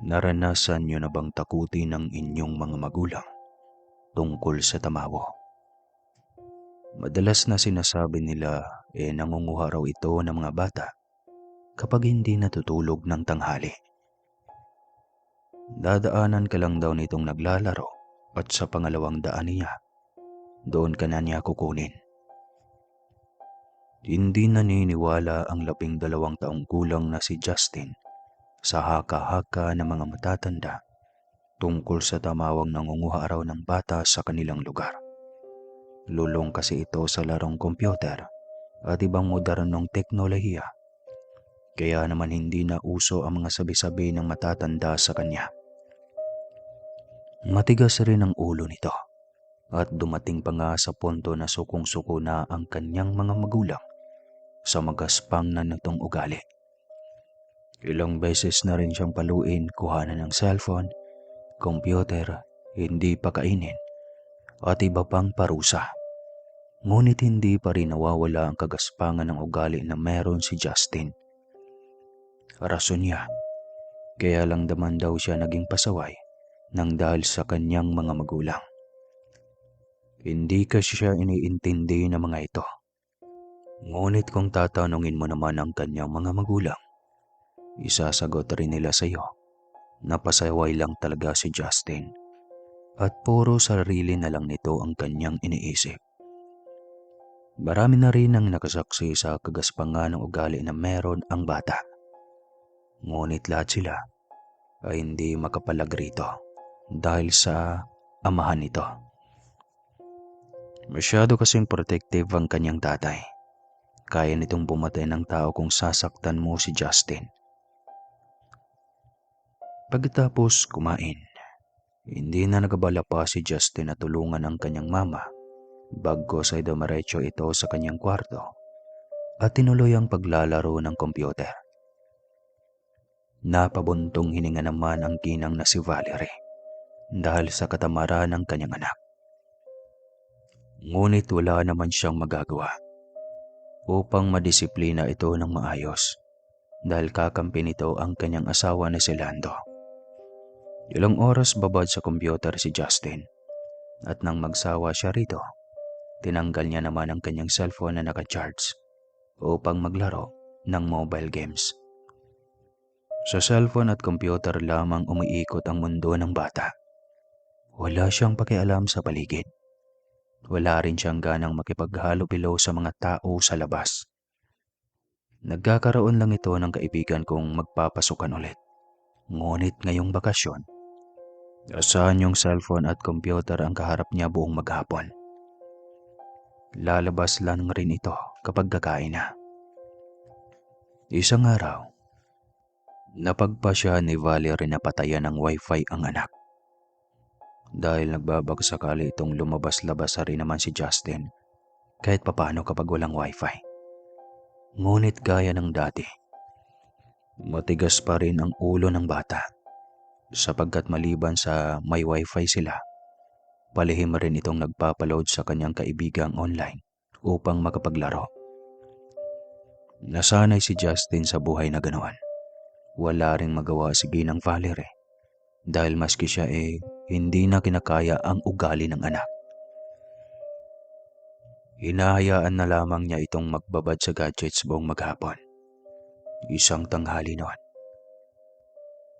Naranasan niyo na bang takutin ng inyong mga magulang tungkol sa tamawo? Madalas na sinasabi nila nangunguha raw ito ng mga bata kapag hindi natutulog ng tanghali. Dadaanan ka lang daw nitong naglalaro at sa pangalawang daan niya, doon ka na niya kukunin. Hindi naniniwala ang 12 taong gulang na si Justin sa haka-haka ng mga matatanda tungkol sa tamawang nangunguha raw ng bata sa kanilang lugar. Lulong kasi ito sa larong kompyuter at ibang modernong teknolohiya. Kaya naman hindi na uso ang mga sabi-sabi ng matatanda sa kanya. Matigas rin ang ulo nito at dumating pa nga sa punto na sukong-suko na ang kanyang mga magulang sa magaspang na nitong ugali. Ilang beses na rin siyang paluin, kuhanan ng cellphone, kompyuter, hindi pakainin at iba pang parusa. Ngunit hindi pa rin nawawala ang kagaspangan ng ugali na meron si Justin. Rason niya, kaya lang naman daw siya naging pasaway nang dahil sa kanyang mga magulang. Hindi kasi siya iniintindi ng mga ito. Ngunit kung tatanungin mo naman ang kanyang mga magulang, isasagot rin nila sa iyo na pasaway lang talaga si Justin at puro sarili na lang nito ang kanyang iniisip. Marami na rin ang nakasaksi sa kagaspangan ng ugali na meron ang bata. Ngunit lahat sila ay hindi makapalag rito dahil sa amahan nito. Masyado kasing protective ang kanyang tatay. Kaya nitong pumatay ng tao kung sasaktan mo si Justin. Pagkatapos kumain, hindi na nagabala pa si Justin na tulungan ang kanyang mama bagkos ay dumiretso ito sa kanyang kwarto at tinuloy ang paglalaro ng kompyuter. Napabuntong hininga naman ang ginang na si Valerie dahil sa katamaran ng kanyang anak. Ngunit wala naman siyang magagawa upang madisiplina ito ng maayos dahil kakampi nito ang kanyang asawa na si Lando. Ilang oras babad sa kompyuter si Justin at nang magsawa siya rito, tinanggal niya naman ang kanyang cellphone na naka-charge upang maglaro ng mobile games. Sa cellphone at kompyuter lamang umiikot ang mundo ng bata. Wala siyang pakialam sa paligid. Wala rin siyang ganang makipaghalo-bilo sa mga tao sa labas. Nagkakaroon lang ito ng kaibigan kung magpapasukan ulit. Ngunit ngayong bakasyon, asahan yung cellphone at kompyuter ang kaharap niya buong maghapon. Lalabas lang rin ito kapag kakain na. Isang araw, napagpasya ni Valerie na patayan ng wifi ang anak. Dahil nagbabagsakali itong lumabas-labas rin naman si Justin kahit papano kapag walang wifi. Ngunit gaya ng dati, matigas pa rin ang ulo ng bata sapagkat maliban sa may wifi sila, palihim rin itong nagpapaload sa kanyang kaibigang online upang makapaglaro. Nasanay si Justin sa buhay na ganoon. Wala ring magawa si Ginang Valerie dahil maski siya hindi na kinakaya ang ugali ng anak. Hinahayaan na lamang niya itong magbabad sa gadgets buong maghapon. Isang tanghali noon,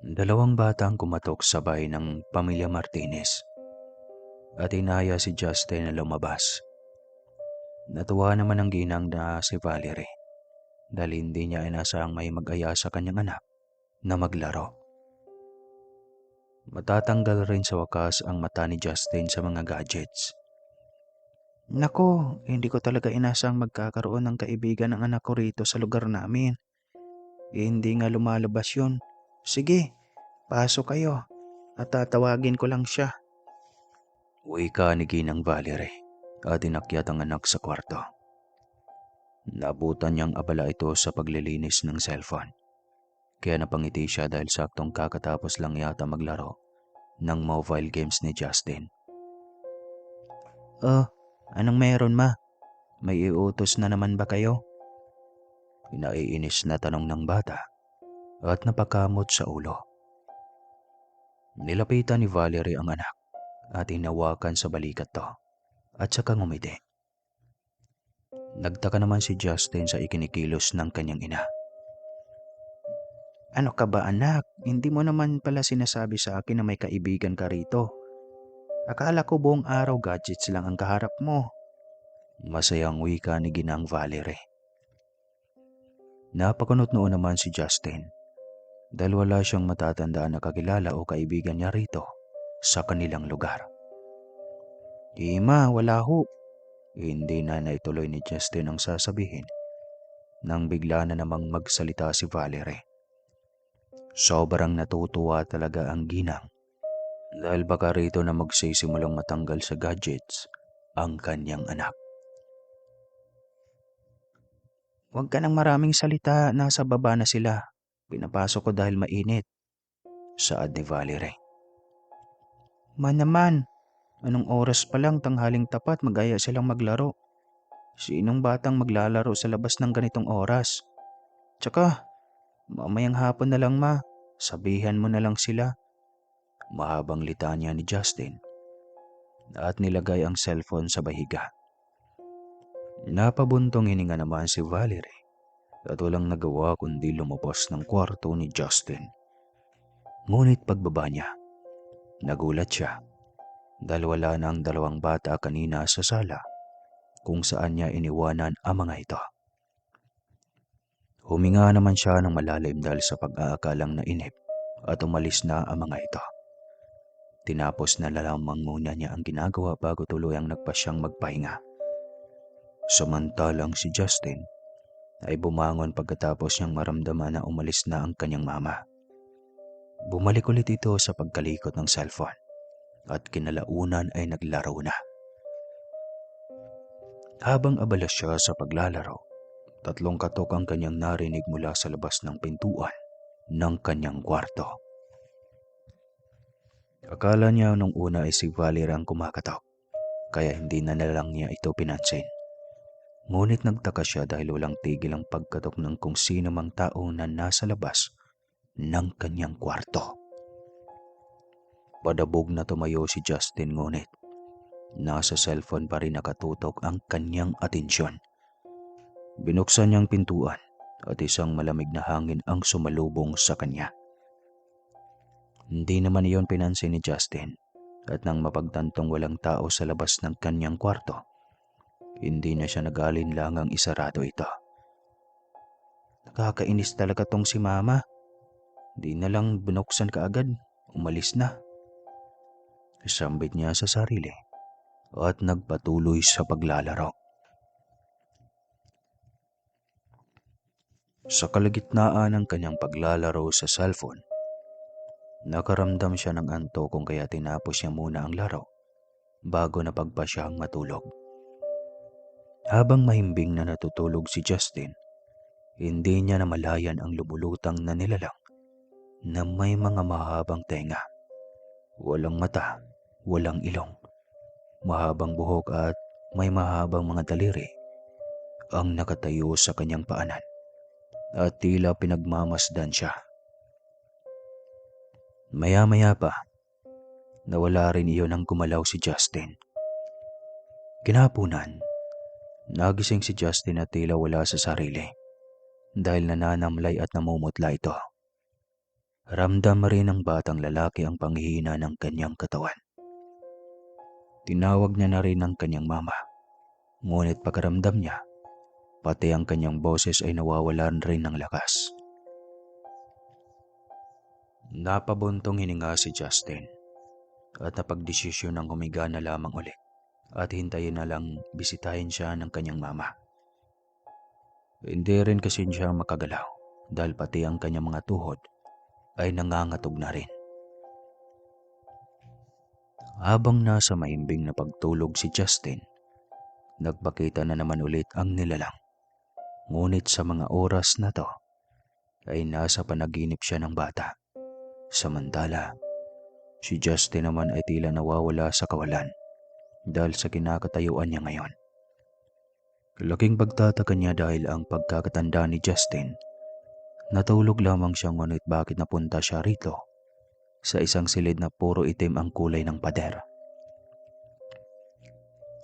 dalawang batang kumatok sabay ng pamilya Martinez at inaya si Justin na lumabas. Natuwa naman ang ginang na si Valerie dahil hindi niya inasahang may mag-aya sa kanyang anak na maglaro. Matatanggal rin sa wakas ang mata ni Justin sa mga gadgets. Nako, hindi ko talaga inasang magkakaroon ng kaibigan ng anak ko rito sa lugar namin. Hindi nga lumalabas yun. Sige, pasok kayo at tatawagin ko lang siya. Wika ni Ginang Valerie at inakyat ang anak sa kwarto. Nabutan niyang abala ito sa paglilinis ng cellphone. Kaya napangiti siya dahil saktong kakatapos lang yata maglaro ng mobile games ni Justin. Oh, anong meron ma? May iutos na naman ba kayo? Naiinis na tanong ng bata at napakamot sa ulo. Nilapitan ni Valerie ang anak at hinawakan sa balikat to at saka ngumiti. Nagtaka naman si Justin sa ikinikilos ng kanyang ina. Ano ka ba anak? Hindi mo naman pala sinasabi sa akin na may kaibigan ka rito. Akala ko buong araw gadgets lang ang kaharap mo. Masayang wika ni Ginang Valerie. Napakunot noon naman si Justin dahil wala siyang matatandaan na kakilala o kaibigan niya rito sa kanilang lugar. Ima, wala ho. Hindi na naituloy ni Justin ang sasabihin nang bigla na namang magsalita si Valerie. Sobrang natutuwa talaga ang ginang dahil baka rito na magsisimulang matanggal sa gadgets ang kanyang anak. Huwag ka ng maraming salita, nasa baba na sila. Pinapasok ko dahil mainit. Saad ni Valerie. Naman, anong oras pa lang tanghaling tapat magaya silang maglaro. Sinong batang maglalaro sa labas ng ganitong oras? Tsaka, mamayang hapon na lang sabihan mo na lang sila. Mahabang litanya ni Justin at nilagay ang cellphone sa bahiga. Napabuntong hininga naman si Valerie at walang nagawa kundi lumabas ng kwarto ni Justin. Ngunit pagbaba niya, nagulat siya dahil wala na ang dalawang bata kanina sa sala kung saan niya iniwanan ang mga ito. Huminga naman siya ng malalim dahil sa pag-aakalang nainip at umalis na ang mga ito. Tinapos na lamang muna niya ang ginagawa bago tuluyang nagpasyang magpahinga. Samantalang si Justin ay bumangon pagkatapos niyang maramdaman na umalis na ang kanyang mama. Bumalik ulit ito sa pagkalikot ng cellphone at kinalaunan ay naglaro na. Habang abala siya sa paglalaro, tatlong katok ang kanyang narinig mula sa labas ng pintuan ng kanyang kwarto. Akala niya nung una ay si Valerie ang kumakatok, kaya hindi na lang niya ito pinansin. Ngunit nagtaka siya dahil walang tigil ang pagkatok ng kung sino mang tao na nasa labas ng kanyang kwarto. Padabog na tumayo si Justin ngunit nasa cellphone pa rin nakatutok ang kanyang atensyon. Binuksan niyang pintuan at isang malamig na hangin ang sumalubong sa kanya. Hindi naman iyon pinansin ni Justin at nang mapagtantong walang tao sa labas ng kanyang kwarto, hindi na siya nag-alinlangang isarado ito. Nakakainis talaga tong si Mama. Di na lang binuksan kaagad, umalis na. Sambit niya sa sarili at nagpatuloy sa paglalaro. Sa kalagitnaan ng kanyang paglalaro sa cellphone, nakaramdam siya ng antok kung kaya tinapos niya muna ang laro bago napagpa siyang matulog. Habang mahimbing na natutulog si Justin, hindi niya namalayan ang lumulutang na nilalang na may mga mahabang tenga, walang mata, walang ilong, mahabang buhok at may mahabang mga daliri ang nakatayo sa kanyang paanan at tila pinagmamasdan siya. Maya-maya pa, nawala rin iyon nang gumalaw si Justin. Kinahaponan, nagising si Justin at tila wala sa sarili dahil nananamlay at namumutla ito. Ramdam rin ng batang lalaki ang panghihina ng kanyang katawan. Tinawag niya na rin ang kanyang mama, ngunit pagkaramdam niya, pati ang kanyang boses ay nawawalan rin ng lakas. Napabuntong hininga si Justin at napagdesisyon ng humiga na lamang ulit at hintayin na lang bisitahin siya ng kanyang mama. Hindi rin kasi siya makagalaw dahil pati ang kanyang mga tuhod ay nangangatog na rin. Habang nasa mahimbing na pagtulog si Justin, nagpakita na naman ulit ang nilalang. Ngunit sa mga oras na to, ay nasa panaginip siya ng bata. Samantala, si Justin naman ay tila nawawala sa kawalan dahil sa kinakatayuan niya ngayon. Laking pagtataka niya dahil ang pagkakatanda ni Justin, natulog lamang siya ngunit bakit napunta siya rito sa isang silid na puro itim ang kulay ng pader.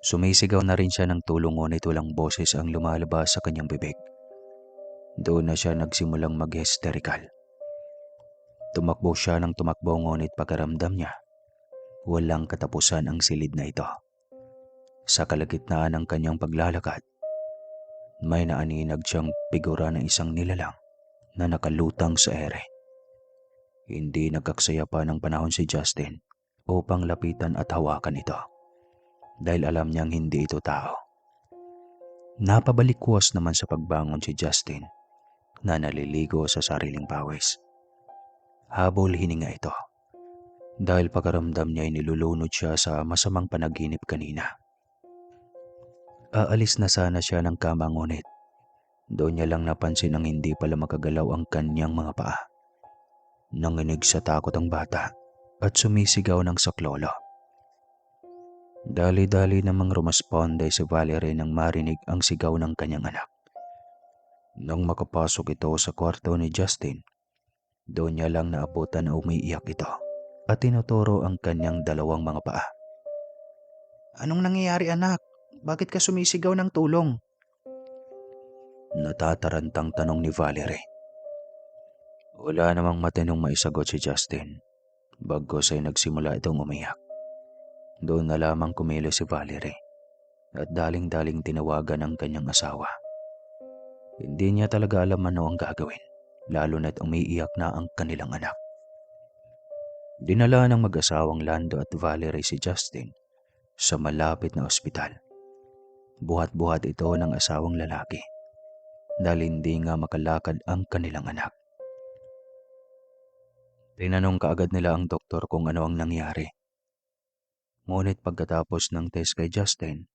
Sumisigaw na rin siya ng tulong ngunit walang boses ang lumalabas sa kanyang bibig. Doon na siya nagsimulang mag-hysterical. Tumakbo siya ng tumakbo ngunit pagkaramdam niya, walang katapusan ang silid na ito. Sa kalagitnaan ng kanyang paglalakad, may naaninag siyang figura ng isang nilalang na nakalutang sa ere. Hindi nagkaksaya pa ng panahon si Justin upang lapitan at hawakan ito dahil alam niyang hindi ito tao. Napabalikwas naman sa pagbangon si Justin na naliligo sa sariling pawis. Habol hininga ito dahil pagkaramdam niya ay nilulunod siya sa masamang panaginip kanina. Aalis na sana siya ng kama ngunit doon niya lang napansin ang hindi pala makagalaw ang kanyang mga paa. Nanginig sa takot ang bata at sumisigaw ng saklolo. Dali-dali namang rumasponde si Valerie nang marinig ang sigaw ng kanyang anak. Nang makapasok ito sa kwarto ni Justin, doon niya lang naabutan na umiiyak ito at tinuturo ang kanyang dalawang mga paa. "Anong nangyayari, anak? Bakit ka sumisigaw ng tulong?" Natatarantang tanong ni Valerie. Wala namang matinong maisagot si Justin. Bagkus ay nagsimula itong umiyak. Doon na lamang kumilos si Valerie at daling-daling tinawagan ang kanyang asawa. Hindi niya talaga alam ano ang gagawin, lalo na't umiiyak na ang kanilang anak. Dinala ng mag-asawang Lando at Valerie si Justin sa malapit na ospital. Buhat-buhat ito ng asawang lalaki dahil hindi nga makalakad ang kanilang anak. Tinanong kaagad nila ang doktor kung ano ang nangyari. Ngunit pagkatapos ng test kay Justin,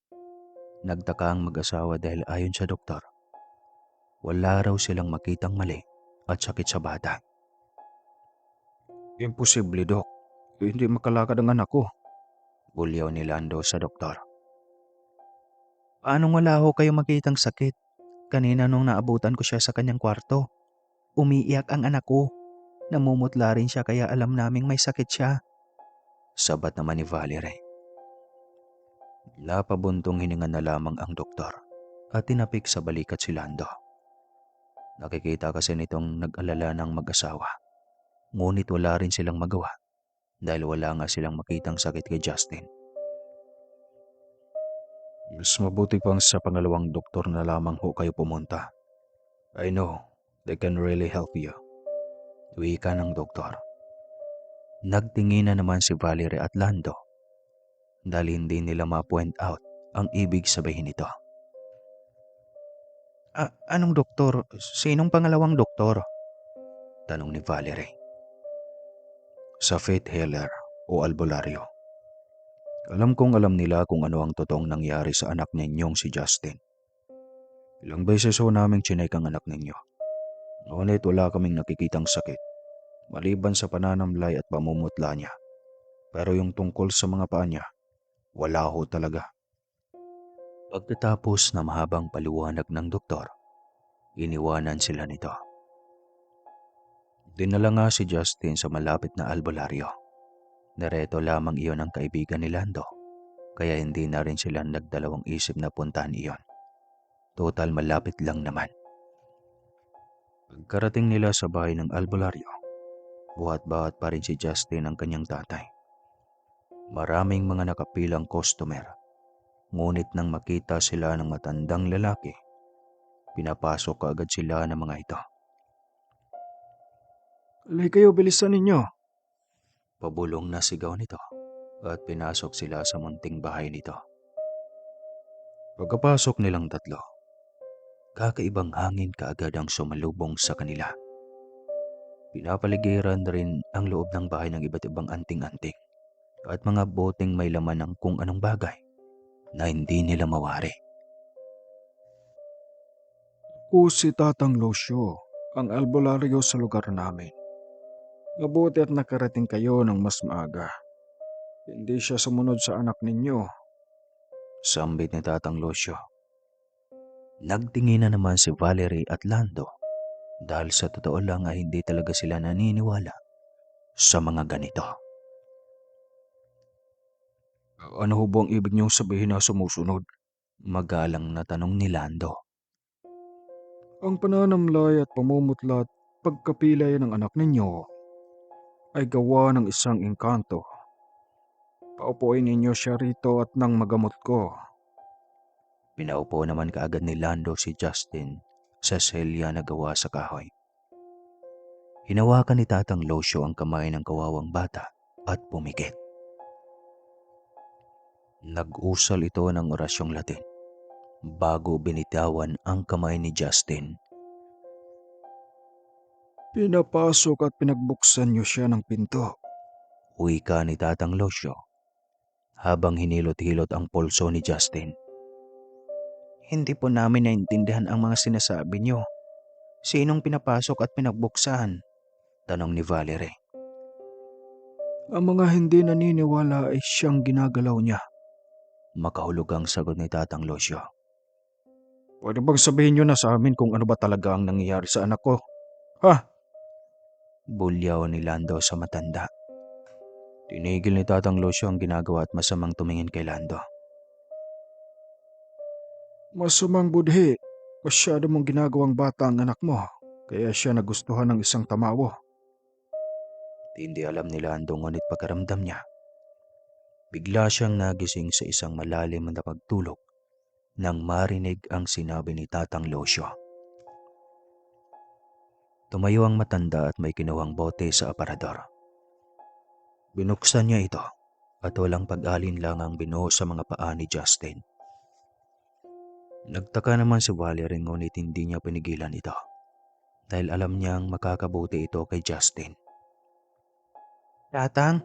nagtaka ang mag-asawa dahil ayon sa doktor, wala raw silang makitang mali at sakit sa bata. "Imposible, Dok. Hindi makalakad ang anak ko," bulyaw ni Lando sa doktor. "Paanong wala ho kayo makitang sakit? Kanina nung naabutan ko siya sa kanyang kwarto, umiiyak ang anak ko. Namumutla rin siya kaya alam naming may sakit siya," sabat naman ni Valerie. Napabuntong hininga na lamang ang doktor at tinapik sa balikat si Lando. Nakikita kasi nitong nag-alala ng mag-asawa. Ngunit wala rin silang magawa dahil wala nga silang makitang sakit kay Justin. "Mas mabuti pang sa pangalawang doktor na lamang ho kayo pumunta. I know they can really help you," wika ng doktor. Nagtingin na naman si Valerie at Lando dahil hindi nila ma-point out ang ibig sabihin nito. Anong doktor? Sinong pangalawang doktor?" tanong ni Valerie. "Sa faith healer o albularyo. Alam kong alam nila kung ano ang totoong nangyari sa anak ninyong si Justin. Ilang beses ho naming chinek ang anak ninyo. Ngunit wala kaming nakikitang sakit, maliban sa pananamlay at pamumutla niya. Pero yung tungkol sa mga paa niya, wala ho talaga." Pagkatapos na mahabang paliwanag ng doktor, iniwanan sila nito. Dinala nga si Justin sa malapit na albularyo. Direto lamang iyon ang kaibigan ni Lando, kaya hindi na rin sila nagdalawang isip na puntahan iyon. Total malapit lang naman. Pagkarating nila sa bahay ng albularyo, buhat-buhat pa rin si Justin ang kanyang tatay. Maraming mga nakapilang customer. Ngunit nang makita sila ng matandang lalaki, pinapasok kaagad sila ng mga ito. "Alay kayo, bilisan ninyo!" Pabulong na sigaw nito at pinasok sila sa munting bahay nito. Pagkapasok nilang tatlo, kakaibang hangin kaagad ang sumalubong sa kanila. Pinapaligiran rin ang loob ng bahay ng iba't ibang anting-anting at mga boteng may laman ng kung anong bagay na hindi nila mawari. "Ako si Tatang Lucio, ang albularyo sa lugar namin. Mabuti at nakarating kayo ng mas maaga. Hindi siya sumunod sa anak ninyo," sambit ni Tatang Lucio. Nagtingin na naman si Valerie at Lando dahil sa totoo lang ay hindi talaga sila naniniwala sa mga ganito. Ano ho bang ibig niyong sabihin na sumusunod? Magalang na tanong ni Lando. Ang pananamlay at pamumutla at pagkapilay ng anak ninyo ay gawa ng isang engkanto. Paupuin ninyo siya rito at nang magamot ko. Pinaupo naman kaagad ni Lando si Justin sa selya na gawa sa kahoy. Hinawakan ni Tatang Losyo ang kamay ng kawawang bata at pumikit. Nag-usal ito ng orasyong Latin bago binitawan ang kamay ni Justin. Pinapasok at pinagbuksan niyo siya ng pinto, wika ni Tatang Losyo habang hinilot-hilot ang pulso ni Justin. Hindi po namin naintindihan ang mga sinasabi niyo. Sinong pinapasok at pinagbuksan? Tanong ni Valerie. Ang mga hindi naniniwala ay siyang ginagalaw niya. Makahulugang sagot ni Tatang Losyo. Pwede bang sabihin niyo na sa amin kung ano ba talaga ang nangyayari sa anak ko? Ha? Bulyaw ni Lando sa matanda. Tinigil ni Tatang Losyo ang ginagawa at masamang tumingin kay Lando. Masamang budhi. Masyado mong ginagawang bata ang anak mo, kaya siya nagustuhan ng isang tamawo. Hindi alam ni Lando ngunit pagkaramdam niya. Bigla siyang nagising sa isang malalim na pagtulog nang marinig ang sinabi ni Tatang Losyo. Tumayo ang matanda at may kinuhang bote sa aparador. Binuksan niya ito at walang pag-alin lang ang binuo sa mga paa ni Justin. Nagtaka naman si Valerie ngunit hindi niya pinigilan ito dahil alam niyang makakabuti ito kay Justin. Tatang,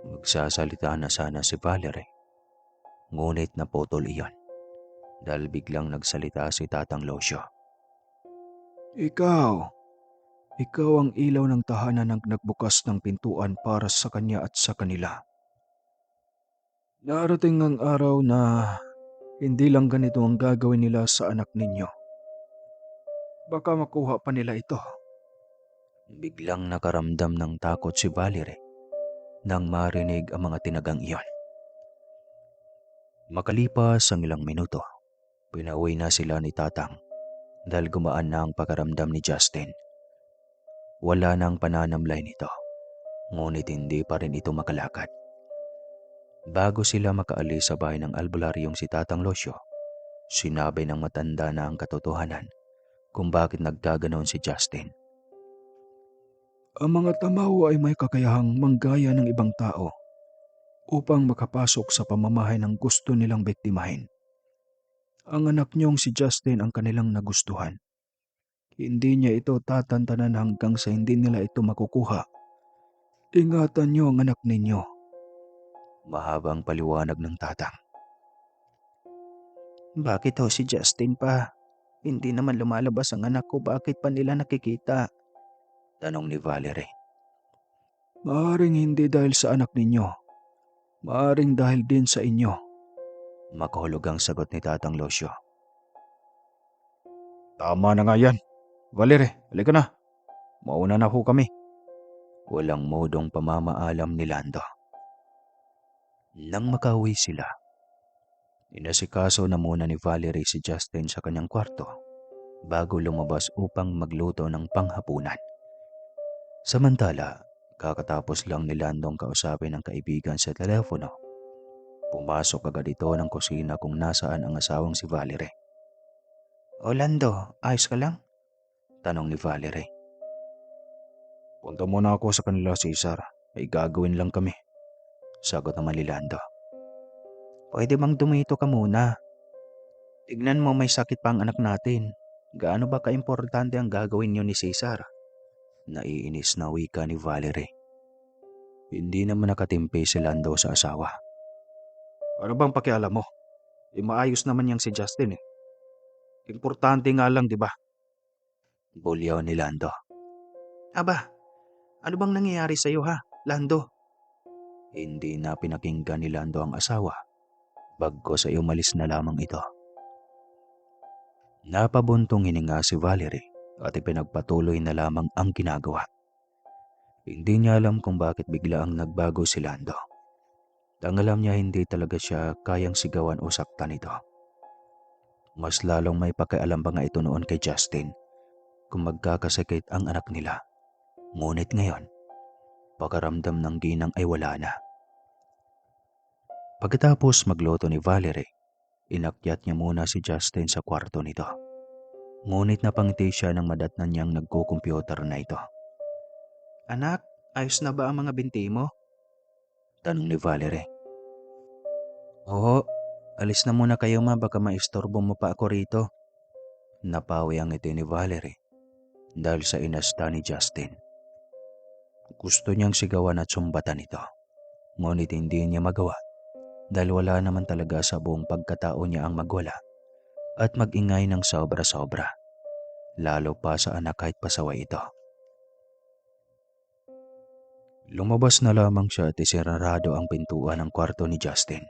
magsasalita na sana si Valerie. Ngunit naputol iyon dahil biglang nagsalita si Tatang Losyo. Ikaw ang ilaw ng tahanan ng nagbukas ng pintuan para sa kanya at sa kanila. Darating ang araw na hindi lang ganito ang gagawin nila sa anak ninyo. Baka makuha pa nila ito. Biglang nakaramdam ng takot si Valerie nang marinig ang mga tinagang iyon. Makalipas ang ilang minuto, pinauwi na sila ni Tatang dahil gumaan na ang pakaramdam ni Justin. Wala na ang pananamlay nito, ngunit hindi pa rin ito makalakad. Bago sila makaalis sa bahay ng albularyong si Tatang Losyo, sinabi ng matanda na ang katotohanan kung bakit nagkaganoon si Justin. Ang mga tamaw ay may kakayahang manggaya ng ibang tao upang makapasok sa pamamahay ng gusto nilang biktimahin. Ang anak niyong si Justin ang kanilang nagustuhan. Hindi niya ito tatantanan hanggang sa hindi nila ito makukuha. Ingatan niyo ang anak ninyo. Mahabang paliwanag ng Tatang. Bakit ho si Justin pa? Hindi naman lumalabas ang anak ko, bakit pa nila nakikita? Tanong ni Valerie. Maaring hindi dahil sa anak ninyo. Maaring dahil din sa inyo. Makahulugang sagot ni Tatang Losyo. Tama na nga yan. Valerie, halika na. Mauna na ho kami. Walang modong pamamaalam ni Lando. Nang makauwi sila, inasikaso na muna ni Valerie si Justin sa kanyang kwarto bago lumabas upang magluto ng panghapunan. Samantala, kakatapos lang ni Landong kausapin ng kaibigan sa telepono, pumasok agad ito ng kusina kung nasaan ang asawang si Valerie. O Lando, ayos ka lang? Tanong ni Valerie. Punta muna ako sa kanila, Cesar. Ay gagawin lang kami. Sagot naman ni Lando. Pwede bang dumito ka muna? Tignan mo, may sakit pa ang anak natin. Gaano ba kaimportante ang gagawin niyo ni Cesar? Naiinis na wika ni Valerie. Hindi naman nakatimpi si Lando sa asawa. Ano bang pakialam mo? Maayos naman yang si Justin eh. Importante nga lang, di ba? Bulyaw ni Lando. Aba, ano bang nangyayari sa iyo ha, Lando? Hindi na pinakinggan ni Lando ang asawa, bagkos ay umalis na lamang ito. Napabuntong hininga si Valerie at ipinagpatuloy na lamang ang ginagawa. Hindi niya alam kung bakit biglaang nagbago si Lando. Ang alam niya hindi talaga siya kayang sigawan o saktan ito. Mas lalong may pakialam pa nga ito noon kay Justin kung magkakasakit ang anak nila. Ngunit ngayon, pakaramdam ng ginang ay wala na. Pagkatapos magluto ni Valerie, inakyat niya muna si Justin sa kwarto nito. Ngunit napangiti siya nang madatnan niyang nagko-computer na ito. Anak, ayos na ba ang mga binti mo? Tanong ni Valerie. Oo, alis na muna kayo ma, baka maistorbo mo pa ako rito. Napawi ang ngiti ni Valerie dahil sa inasta ni Justin. Gusto niyang sigawan at sumbatan ito, ngunit hindi niya magawa dahil wala naman talaga sa buong pagkatao niya ang magwala at magingay ng sobra-sobra, lalo pa sa anak kahit pasaway ito. Lumabas na lamang siya at isirarado ang pintuan ng kwarto ni Justin.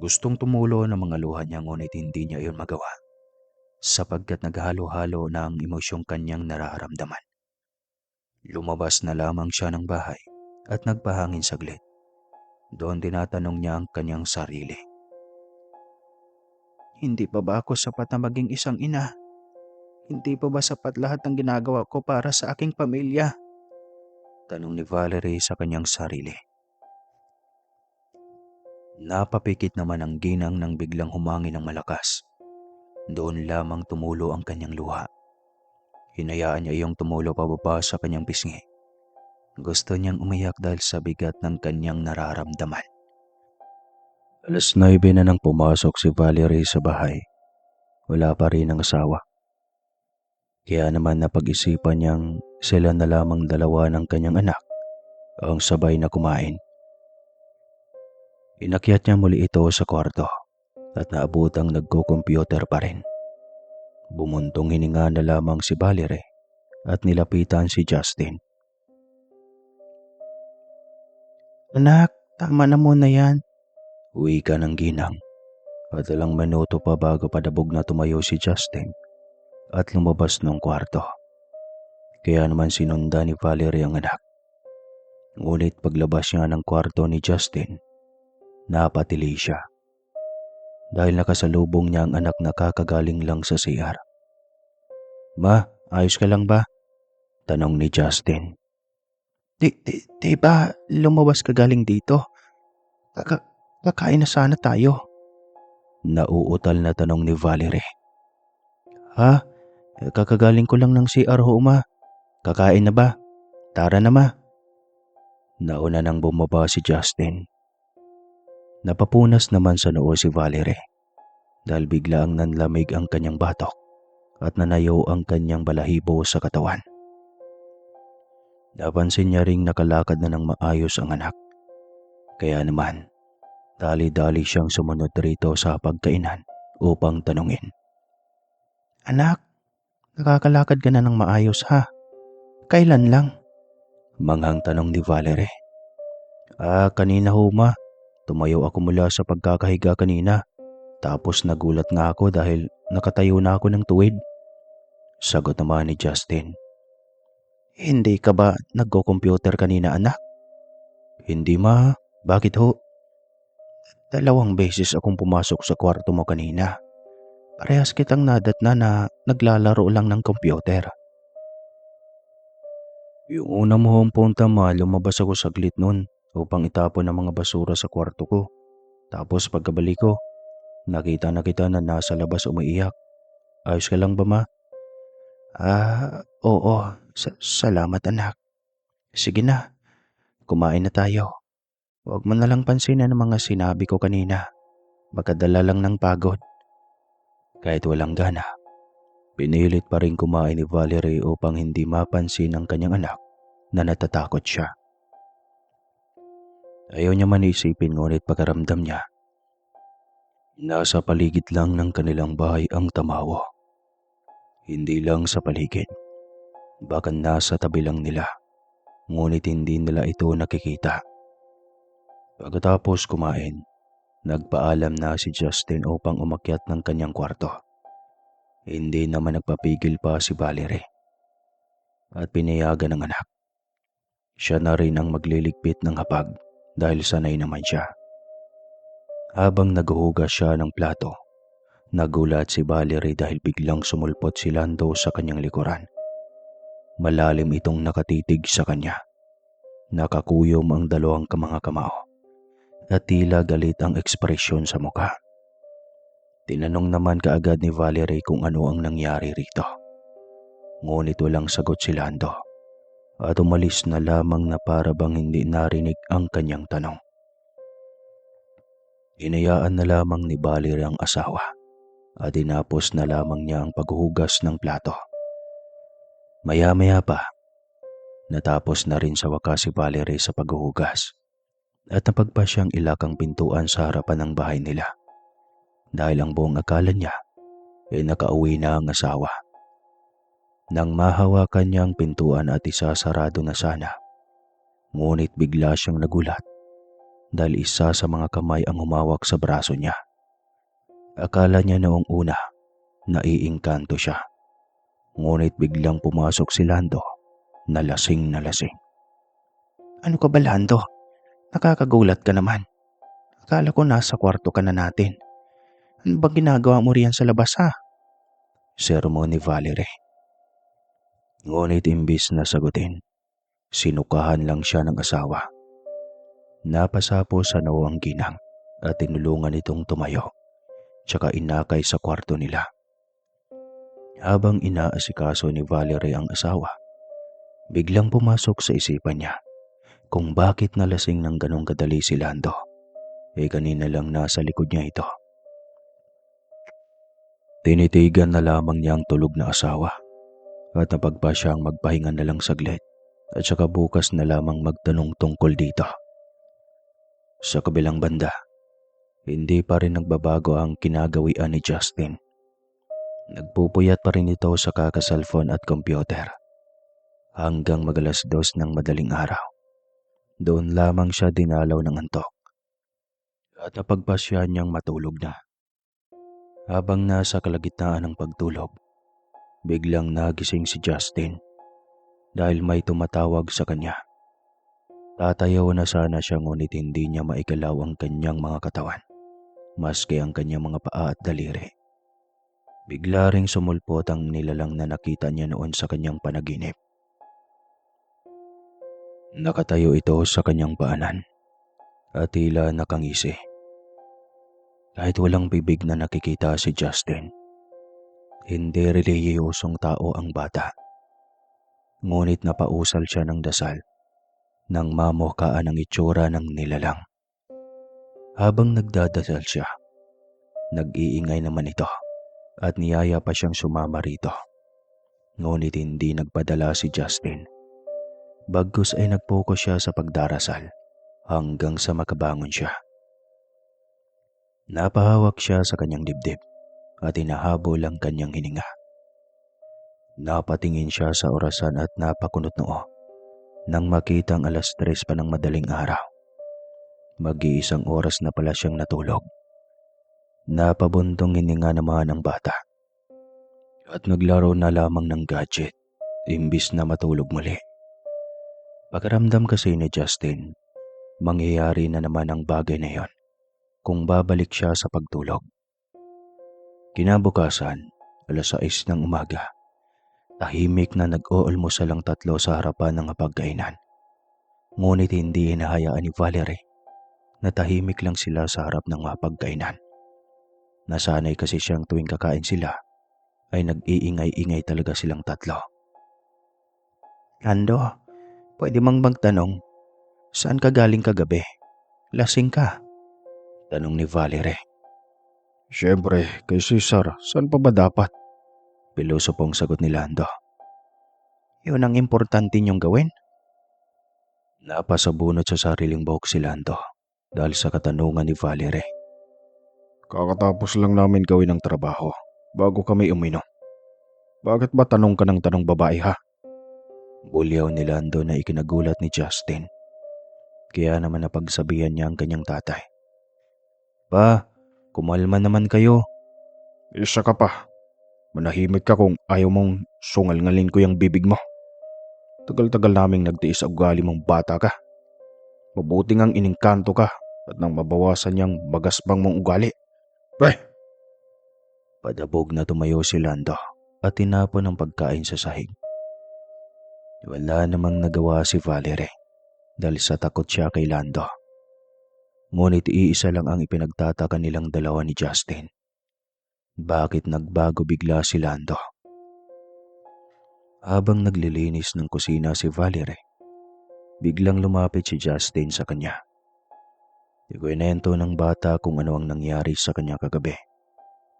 Gustong tumulo ng mga luha niya ngunit hindi niya iyon magawa sapagkat naghalo-halo na ang emosyong kanyang nararamdaman. Lumabas na lamang siya ng bahay at nagpahangin saglit. Doon tinatanong niya ang kanyang sarili. Hindi pa ba ako sapat na maging isang ina? Hindi pa ba sapat lahat ng ginagawa ko para sa aking pamilya? Tanong ni Valerie sa kanyang sarili. Napapikit naman ang ginang nang biglang humangin ng malakas. Doon lamang tumulo ang kanyang luha. Hinayaan niya iyong tumulo pababa sa kanyang pisngi. Gusto niyang umiyak dahil sa bigat ng kanyang nararamdaman. 9:00 na nang pumasok si Valerie sa bahay. Wala pa rin ang asawa. Kaya naman napag-isipan niyang sila na lamang dalawa ng kanyang anak ang sabay na kumain. Inakyat niya muli ito sa kwarto at naabutang nagko-computer pa rin. Bumuntong hininga na lamang si Valerie at nilapitan si Justin. Anak, tama na muna yan. Uwi ka ng ginang. At ilang minuto pa bago padabog na tumayo si Justin at lumabas ng kwarto. Kaya naman sinunda ni Valerie ang anak. Ngunit paglabas niya ng kwarto ni Justin, napatili siya. Dahil nakasalubong niya ang anak na kakagaling lang sa CR. Ma, ayos ka lang ba? Tanong ni Justin. Di ba lumabas ka galing dito? Kakain na sana tayo. Nauutal na tanong ni Valerie. Ha? Kakagaling ko lang ng CR ho, ma. Kakain na ba? Tara na, ma. Nauna nang bumaba si Justin. Napapunas naman sa noo si Valerie dahil biglaang nanlamig ang kanyang batok at nanayo ang kanyang balahibo sa katawan. Napansin niya ring nakalakad na ng maayos ang anak. Kaya naman, dali-dali siyang sumunod rito sa pagkainan upang tanungin. Anak, nakakalakad ka na ng maayos ha? Kailan lang? Manghang tanong ni Valerie. Kanina ho ma. Tumayo ako mula sa pagkakahiga kanina. Tapos nagulat nga ako dahil nakatayo na ako ng tuwid. Sagot naman ni Justin. Hindi ka ba nagko-computer kanina anak? Hindi ma. Bakit ho? 2 beses akong pumasok sa kwarto mo kanina. Parehas kitang nadatna na naglalaro lang ng computer. Yung una mo hong punta ma, lumabas ako saglit nun upang itapon ang mga basura sa kwarto ko. Tapos pagkabalik ko, nakita na kita na nasa labas umiiyak. Ayos ka lang ba ma? Oo. Salamat anak. Sige na, kumain na tayo. Huwag mo na lang pansinin ang mga sinabi ko kanina. Baka dala lang ng pagod. Kahit walang gana, pinilit pa rin kumain ni Valerie upang hindi mapansin ng kanyang anak na natatakot siya. Ayaw niya man isipin ngunit pagkaramdam niya. Nasa paligid lang ng kanilang bahay ang tamawa. Hindi lang sa paligid, baka nasa tabi lang nila, ngunit hindi nila ito nakikita. Pagkatapos kumain, nagpaalam na si Justin upang umakyat ng kanyang kwarto. Hindi naman nagpapigil pa si Valerie at pinayagan ng anak. Siya na rin ang magliligpit ng hapag dahil sanay naman siya. Habang naghuhugas siya ng plato, nagulat si Valerie dahil biglang sumulpot si Lando sa kanyang likuran. Malalim itong nakatitig sa kanya. Nakakuyom ang dalawang mga kamao at tila galit ang ekspresyon sa mukha. Tinanong naman kaagad ni Valerie kung ano ang nangyari rito. Ngunit walang sagot si Lando at umalis na lamang na para bang hindi narinig ang kanyang tanong. Hinayaan na lamang ni Valerie ang asawa at tinapos na lamang niya ang paghuhugas ng plato. Maya-maya pa, natapos na rin sa wakas si Valerie sa paghuhugas at napagpa siyang ilakang pintuan sa harapan ng bahay nila dahil ang buong akala niya ay nakauwi na ang asawa. Nang mahawakan niya ang pintuan at isasarado na sana, ngunit bigla siyang nagulat dahil isa sa mga kamay ang humawak sa braso niya. Akala niya noong una naiingkanto siya, ngunit biglang pumasok si Lando na lasing na lasing. Ano ka ba, Lando? Nakakagulat ka naman. Akala ko nasa kwarto ka na natin. Ano bang ginagawa mo riyan sa labas, ha? Sermon ni Valerie. Ngunit imbis na sagutin, sinukahan lang siya ng asawa. Napasapo sa noo ang ginang at tinulungan itong tumayo, tsaka inakay sa kwarto nila. Habang inaasikaso ni Valerie ang asawa, biglang pumasok sa isipan niya kung bakit nalasing ng ganong kadali si Lando. Kanina lang nasa likod niya ito. Tinitigan na lamang niya ang tulog na asawa at napagpa siyang magpahinga na lang saglit at saka bukas na lamang magtanong tungkol dito. Sa kabilang banda, hindi pa rin nagbabago ang kinagawian ni Justin. Nagpupuyat pa rin ito sa kakaselfon at computer hanggang mag-2 ng madaling araw. Doon lamang siya dinalaw ng antok at napagpasya niyang matulog na. Habang nasa kalagitnaan ng pagtulog, biglang nagising si Justin dahil may tumatawag sa kanya. Tatayaw na sana siya ngunit hindi niya maigalaw ang kanyang mga katawan, maski ang kanyang mga paa at daliri. Bigla ring sumulpot ang nilalang na nakita niya noon sa kanyang panaginip. Nakatayo ito sa kanyang paanan at tila nakangisi. Kahit walang bibig na nakikita si Justin, hindi reliyosong tao ang bata. Ngunit napausal siya ng dasal nang mamukaan ang itsura ng nilalang. Habang nagdadasal siya, nag-iingay naman ito at niyaya pa siyang sumama rito. Ngunit hindi nagpadala si Justin. Bagkus ay nag-focus siya sa pagdarasal hanggang sa makabangon siya. Napahawak siya sa kanyang dibdib at hinahabol ang kanyang hininga. Napatingin siya sa orasan at napakunot noo nang makitang 3:00 pa ng madaling araw. Mag-iisang oras na pala siyang natulog. Napabuntong hininga naman ang bata at naglaro na lamang ng gadget imbis na matulog muli. Pakiramdam kasi ni Justin, mangyayari na naman ang bagay na yon kung babalik siya sa pagtulog. Kinabukasan, 6:00 ng umaga, tahimik na nag-oalmusal ang tatlo sa harapan ng hapagkainan. Ngunit hindi hinahayaan ni Valerie na tahimik lang sila sa harap ng hapagkainan. Nasanay kasi siyang tuwing kakain sila ay nag-iingay-ingay talaga silang tatlo. Lando, pwede mang magtanong, saan ka galing kagabi? Lasing ka? Tanong ni Valerie. Siyempre, kay Cesar, saan pa ba dapat? Pilosopong sagot ni Lando. Yun ang importante niyong gawin? Napasabunot sa sariling buhok si Lando dahil sa katanungan ni Valerie. Kakatapos lang namin gawin ang trabaho bago kami uminom. Bakit ba tanong ka ng tanong, babae, ha? Bulyaw ni Lando na ikinagulat ni Justin. Kaya naman napagsabihan niya ang kanyang tatay. Pa, kumalma naman kayo. Isa ka pa. Manahimik ka kung ayaw mong sungal-ngalin ko yung bibig mo. Tagal-tagal naming nagtiis sa ugali mong bata ka. Mabuti ngang iningkanto ka at nang mabawasan niyang magaspang mong ugali. Pre! Padabog na tumayo si Lando at tinapon ang pagkain sa sahig. Wala namang nagawa si Valerie dahil sa takot siya kay Lando. Ngunit iisa lang ang ipinagtataka nilang dalawa ni Justin. Bakit nagbago bigla si Lando? Habang naglilinis ng kusina si Valerie, biglang lumapit si Justin sa kanya. Ikwento ng bata kung ano ang nangyari sa kanya kagabi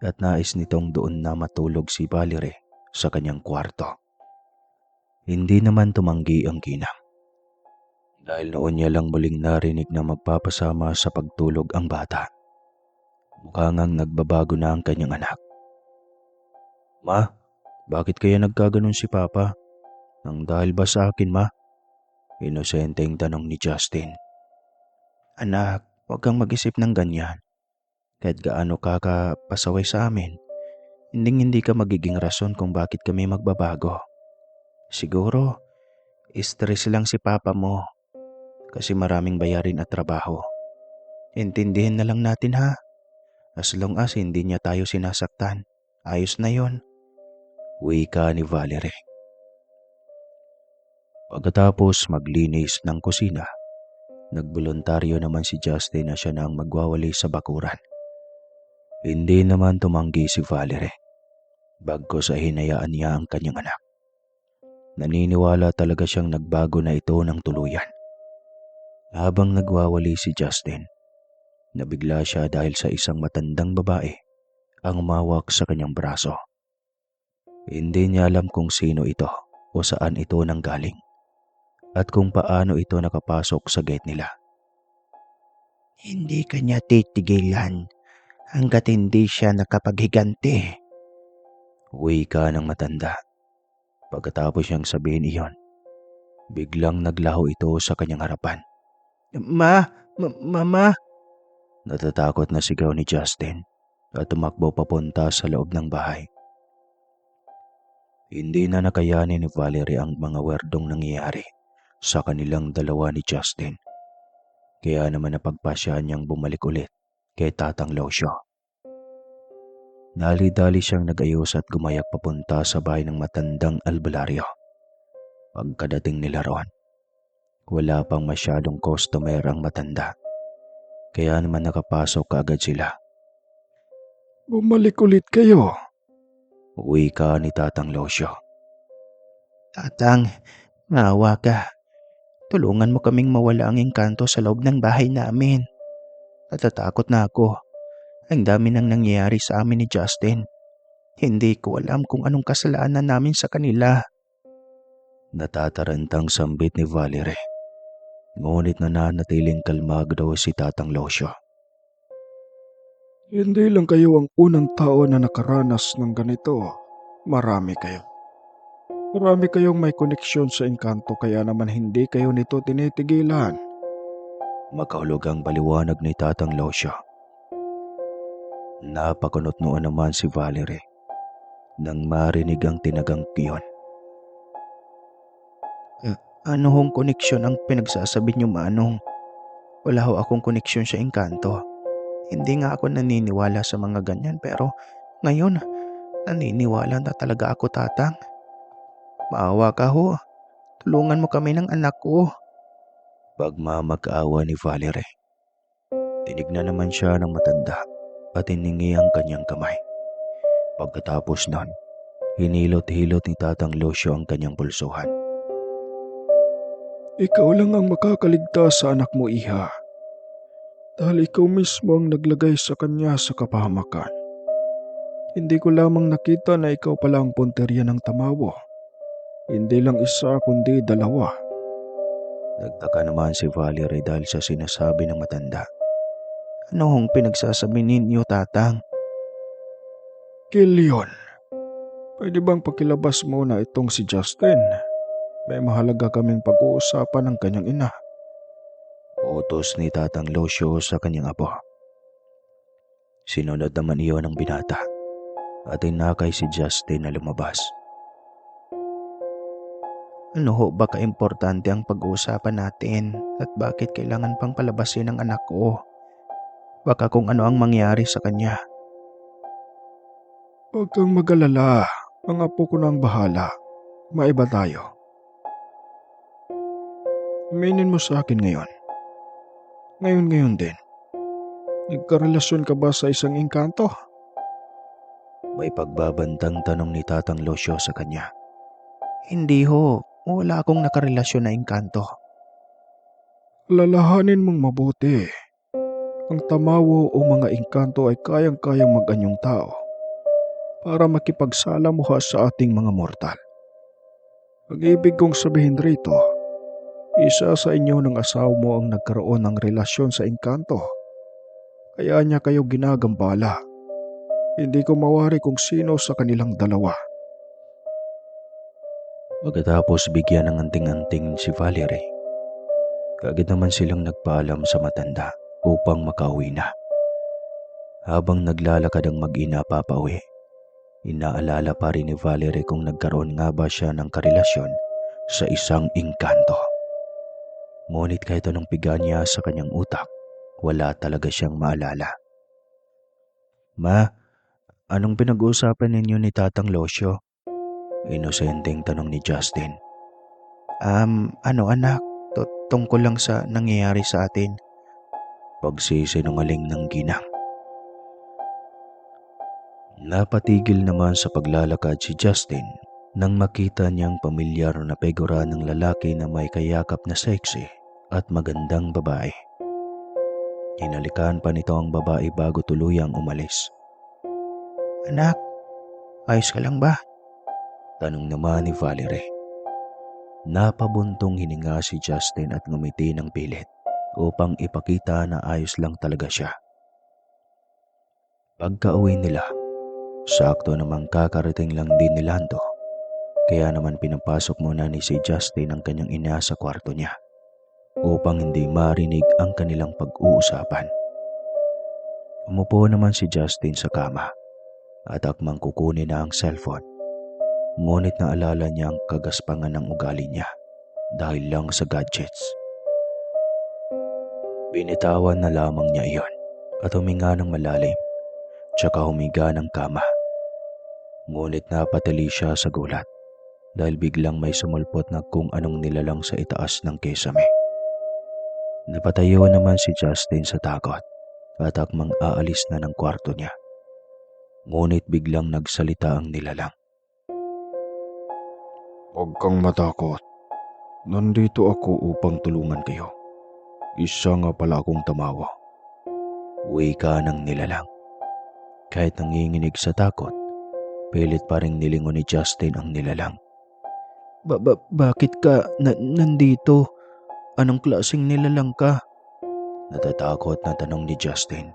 at nais nitong doon na matulog si Valerie sa kanyang kwarto. Hindi naman tumanggi ang ginang. Dahil noon niya lang muling narinig na magpapasama sa pagtulog ang bata. Mukha ngang nagbabago na ang kanyang anak. Ma, bakit kaya nagkaganon si Papa? Nang dahil ba sa akin, Ma? Inosenteng tanong ni Justin. Anak, huwag kang mag-isip ng ganyan. Kahit gaano ka kapasaway sa amin, hindi ka magiging rason kung bakit kami magbabago. Siguro, stress lang si Papa mo kasi maraming bayarin at trabaho. Intindihin na lang natin ha. As long as hindi niya tayo sinasaktan, ayos na yon. Wika ni Valerie. Pagkatapos maglinis ng kusina, nagboluntaryo naman si Justin na siya na ang magwawali sa bakuran. Hindi naman tumanggi si Valerie, bagkus ay hinayaan niya ang kanyang anak. Naniniwala talaga siyang nagbago na ito ng tuluyan. Habang nagwawali si Justin, nabigla siya dahil sa isang matandang babae ang umawak sa kanyang braso. Hindi niya alam kung sino ito o saan ito nanggaling at kung paano ito nakapasok sa gate nila. Hindi kanya titigilan hanggat hindi siya nakapaghiganti. Wika ng matanda. Pagkatapos niyang sabihin iyon, biglang naglaho ito sa kanyang harapan. Mama! Natatakot na sigaw ni Justin at tumakbo papunta sa loob ng bahay. Hindi na nakayanin ni Valerie ang mga werdong nangyayari sa kanilang dalawa ni Justin. Kaya naman napagpasya niyang bumalik ulit kay Tatang Losyo. Dali-dali siyang nag-ayos at gumayak papunta sa bahay ng matandang albularyo. Pagkadating nila roon, wala pang masyadong customer ang matanda. Kaya naman nakapasok kaagad sila. Bumalik ulit kayo. Wika ni Tatang Losyo. Tatang, maawa ka. Tulungan mo kaming mawala ang engkanto sa loob ng bahay namin. Natatakot na ako. Ang dami nang nangyayari sa amin ni Justin. Hindi ko alam kung anong kasalanan namin sa kanila. Natatarantang sambit ni Valerie. Ngunit nananatiling kalmado si Tatang Losyo. Hindi lang kayo ang unang tao na nakaranas ng ganito. Marami kayo. Marami kayong may koneksyon sa engkanto kaya naman hindi kayo nito tinitigilan. Makahulog ang paliwanag ni Tatang Losyo. Napakunot noon naman si Valerie nang marinig ang tinagang iyon. Ano hong koneksyon ang pinagsasabi niyo, Manong? Wala ho akong koneksyon sa engkanto. Hindi nga ako naniniwala sa mga ganyan pero ngayon naniniwala na talaga ako, Tatang. Maawa ka ho. Tulungan mo kami ng anak ko. Pagmamag-awa ni Valerie. Tinignan naman siya ng matanda at hiningi ang kanyang kamay. Pagkatapos nun, hinilot-hilot ni Tatang Losyo ang kanyang pulsuhan. Ikaw lang ang makakaligtas sa anak mo, Iha. Dahil ikaw mismo ang naglagay sa kanya sa kapahamakan. Hindi ko lamang nakita na ikaw pala ang punteriya ng tamawo. Hindi lang isa kundi dalawa. Nagtaka naman si Valerie dahil sa sinasabi ng matanda. Ano hong pinagsasabi ninyo, Tatang? Killion, pwede bang pakilabas mo na itong si Justin? May mahalaga kaming pag-uusapan ng kanyang ina. Utos ni Tatang Losyo sa kanyang apo. Sinunod naman iyon ng binata at inakay si Justin na lumabas. Ano ho ba kaimportante ang pag-uusapan natin at bakit kailangan pang palabasin ang anak ko? Baka kung ano ang mangyari sa kanya. Huwag kang mag-alala. Ang apo ko na ang bahala. Maiba tayo. Aminin mo sa akin ngayon. Ngayon din. Nagkarelasyon ka ba sa isang engkanto? May pagbabantang tanong ni Tatang Losyo sa kanya. Hindi ho, wala akong nakarelasyon na engkanto. Lalahanin mong mabuti. Ang tamawo o mga engkanto ay kayang-kayang mag-anyong tao para makipagsalamuha sa ating mga mortal. Ang ibig kong sabihin rito, isa sa inyo ng asawa mo ang nagkaroon ng relasyon sa engkanto. Kaya niya kayo ginagambala. Hindi ko mawari kung sino sa kanilang dalawa. Pagkatapos bigyan ng anting-anting si Valerie, kaagad naman silang nagpaalam sa matanda upang makauwi na. Habang naglalakad ang mag-ina papauwi, inaalala pa rin ni Valerie kung nagkaroon nga ba siya ng karelasyon sa isang engkanto. Ngunit kahit anong piga niya sa kanyang utak, wala talaga siyang maalala. Ma, anong pinag-uusapan ninyo ni Tatang Losyo? Inosenteng tanong ni Justin. Ano anak, tungkol lang sa nangyayari sa atin. Pagsisinungaling ng ginang. Napatigil naman sa paglalakad si Justin nang makita niyang pamilyar na figura ng lalaki na may kayakap na sexy at magandang babae. Hinalikan pa nito ang babae bago tuluyang umalis. Anak, ayos ka lang ba? Tanong naman ni Valerie. Napabuntong hininga si Justin at ngumiti ng pilit upang ipakita na ayos lang talaga siya. Pagka-uwi nila, sakto namang kakarating lang din ni Lando, kaya naman pinapasok muna ni si Justin ang kanyang ina sa kwarto niya upang hindi marinig ang kanilang pag-uusapan. Umupo naman si Justin sa kama at akmang kukunin na ang cellphone. Ngunit naalala niya ang kagaspangan ng ugali niya dahil lang sa gadgets. Binitawan na lamang niya iyon at huminga ng malalim, tsaka humiga ng kama. Ngunit napatali siya sa gulat dahil biglang may sumulpot na kung anong nilalang sa itaas ng kesame. Napatayo naman si Justin sa takot at akmang aalis na ng kwarto niya. Ngunit biglang nagsalita ang nilalang. Huwag kang matakot. Nandito ako upang tulungan kayo. Isa nga pala akong tamawa. Wika ng nilalang. Kahit nanginginig sa takot, pilit pa ring nilingon ni Justin ang nilalang. Bakit ka nandito? Anong klaseng nilalang ka? Natatakot na tanong ni Justin.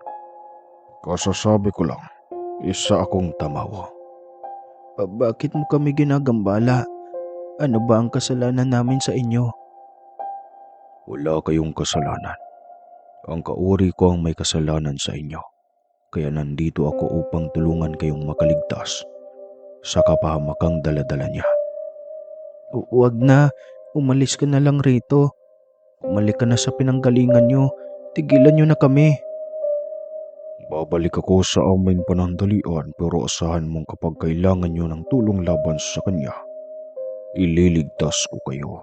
Kasasabi ko lang, isa akong tamawa. Bakit mo kami ginagambala? Ano ba ang kasalanan namin sa inyo? Wala kayong kasalanan. Ang kauri ko ang may kasalanan sa inyo. Kaya nandito ako upang tulungan kayong makaligtas sa kapahamakang daladala niya. Huwag na, umalis ka na lang rito. Umalik ka na sa pinanggalingan nyo. Tigilan nyo na kami. Babalik ako sa aming panandalian pero asahan mong kapag kailangan nyo ng tulong laban sa kanya, ililigtas ko kayo.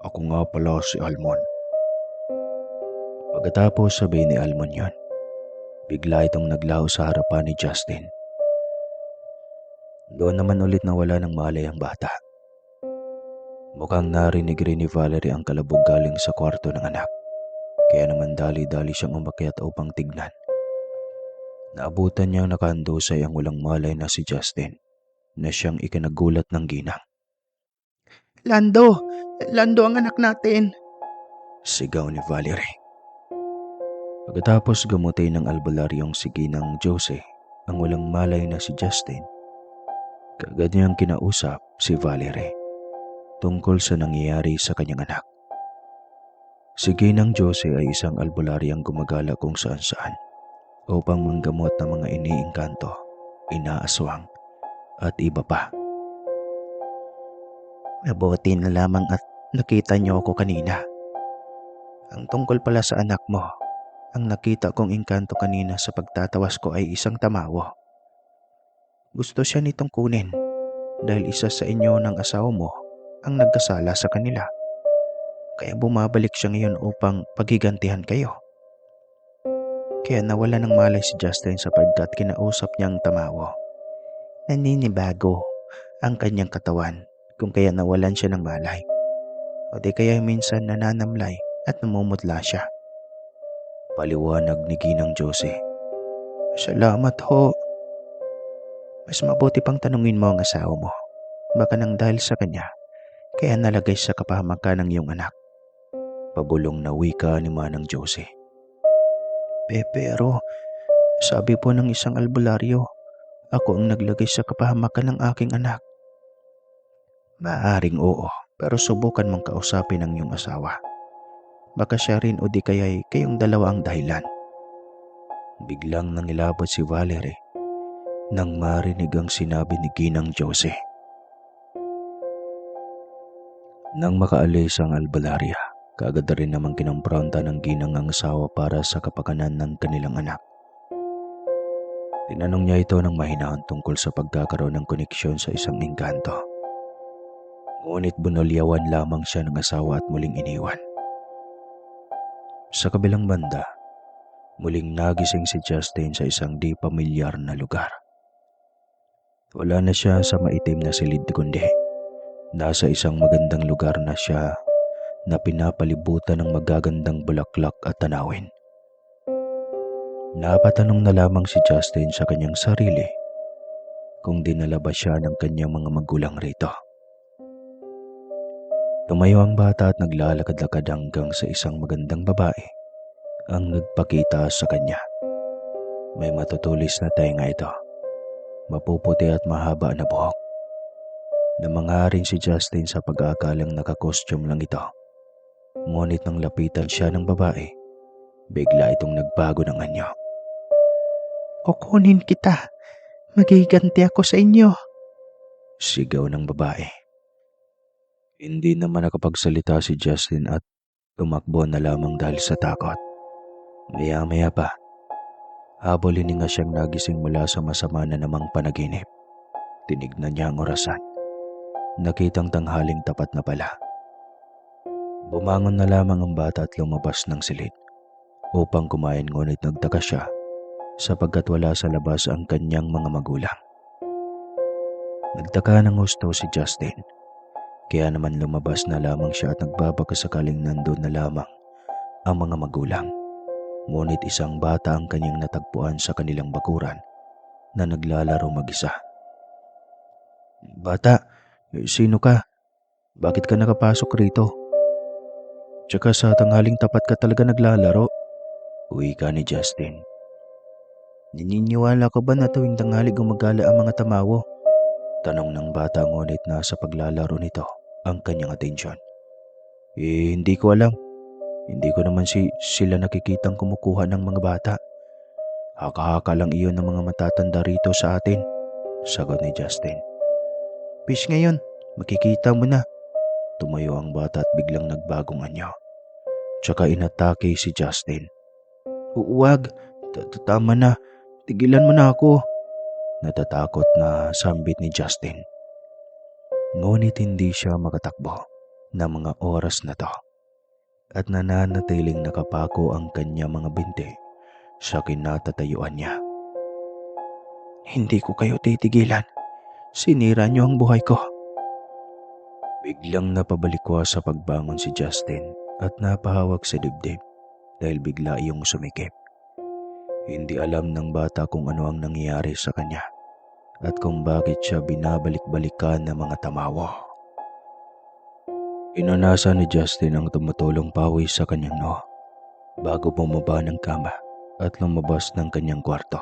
Ako nga pala si Almon. Pagkatapos sabihin ni Almon yun, bigla itong naglaho sa harapan ni Justin. Doon naman ulit nawala ng malay ang bata. Mukhang narinig rin ni Valerie ang kalabog galing sa kwarto ng anak. Kaya naman dali-dali siyang umakyat upang tignan. Naabutan niyang nakahandusay ang walang malay na si Justin na siyang ikinagulat ng ginang. Lando! Lando ang anak natin! Sigaw ni Valerie. Pagkatapos gamutin ng albularyong si Ginang Jose ang walang malay na si Justin, kaagad niyang kinausap si Valerie tungkol sa nangyayari sa kanyang anak. Si Ginang Jose ay isang albularyang gumagala kung saan-saan upang manggamot ng mga iniingkanto, inaaswang at iba pa. Mabuti na lamang at nakita niyo ako kanina. Ang tungkol pala sa anak mo, ang nakita kong engkanto kanina sa pagtatawas ko ay isang tamawo. Gusto siya nitong kunin dahil isa sa inyo ng asawa mo ang nagkasala sa kanila. Kaya bumabalik siya ngayon upang paghigantihan kayo. Kaya nawala ng malay si Justin sapagkat kinausap niya ang tamawo. Naninibago ang kanyang katawan kung kaya nawalan siya ng malay. O di kaya minsan nananamlay at namumutla siya. Paliwanag ni Ginang Josie. Salamat ho. Mas mabuti pang tanungin mo ang asawa mo. Baka nang dahil sa kanya, kaya nalagay sa kapahamakan ng iyong anak. Pabulong na wika ni Manang Josie. Pero sabi po ng isang albularyo, ako ang naglagay sa kapahamakan ng aking anak. Maaring oo, pero subukan mong kausapin ang iyong asawa. Baka siya rin o di kaya'y kayong dalawa ang dahilan. Biglang nangilabot si Valerie nang marinig ang sinabi ni Ginang Josie. Nang makaalis ang albularya, kaagad na rin namang kinompronta ng ginang ang asawa para sa kapakanan ng kanilang anak. Tinanong niya ito ng mahinahon tungkol sa pagkakaroon ng koneksyon sa isang engkanto. Ngunit bunolyawan lamang siya ng asawa at muling iniwan. Sa kabilang banda, muling nagising si Justin sa isang di pamilyar na lugar. Wala na siya sa maitim na silid kundi nasa isang magandang lugar na siya na pinapalibutan ng magagandang bulaklak at tanawin. Napatanong na lamang si Justin sa kanyang sarili kung dinala ba siya ng kanyang mga magulang rito. Tumayo ang bata at naglalakad-lakad hanggang sa isang magandang babae ang nagpakita sa kanya. May matutulis na tenga ito, mapuputi at mahaba na buhok. Namangaring si Justin sa pag-aakalang nakakostume lang ito. Ngunit nang lapitan siya ng babae, bigla itong nagbago ng anyo. Kukunin kita. Magiganti ako sa inyo. Sigaw ng babae. Hindi naman nakapagsalita si Justin at tumakbo na lamang dahil sa takot. Maya-maya pa, habulin nga siyang nagising mula sa masama na namang panaginip. Tinignan niya ang orasan. Nakitang tanghaling tapat na pala. Bumangon na lamang ang bata at lumabas ng silid upang kumain, ngunit nagtaka siya sapagkat wala sa labas ang kanyang mga magulang. Nagtaka ng gusto si Justin, kaya naman lumabas na lamang siya at nagbabaka sakaling nandun na lamang ang mga magulang. Ngunit isang bata ang kanyang natagpuan sa kanilang bakuran na naglalaro mag-isa. Bata, sino ka? Bakit ka nakapasok rito? Tsaka sa tanghaling tapat ka talaga naglalaro? Wika ni Justin. Naniniwala ka ba na tuwing tanghali gumagala ang mga tamawo? Tanong ng bata, ngunit nasa paglalaro nito ang kanyang atensyon. Hindi ko alam. Hindi ko naman sila nakikitang kumukuha ng mga bata. Haka-haka lang iyon ng mga matatanda rito sa atin, sagot ni Justin. Bis ngayon, makikita mo na. Tumayo ang bata at biglang nagbagong anyo. Tsaka inatake si Justin. Huwag, tama na. Tigilan mo na ako. Natatakot na sambit ni Justin. Ngunit hindi siya makatakbo ng mga oras na to at nananatiling nakapako ang kanya mga binti sa kinatatayuan niya. Hindi ko kayo titigilan. Sinira niyo ang buhay ko. Biglang napabalikwa sa pagbangon si Justin at napahawak sa dibdib dahil bigla iyong sumikip. Hindi alam ng bata kung ano ang nangyayari sa kanya at kung bakit siya binabalik-balikan ng mga tamawo. Inanasa ni Justin ang tumutulong pawis sa kanyang noo bago bumaba ng kama at lumabas ng kanyang kwarto.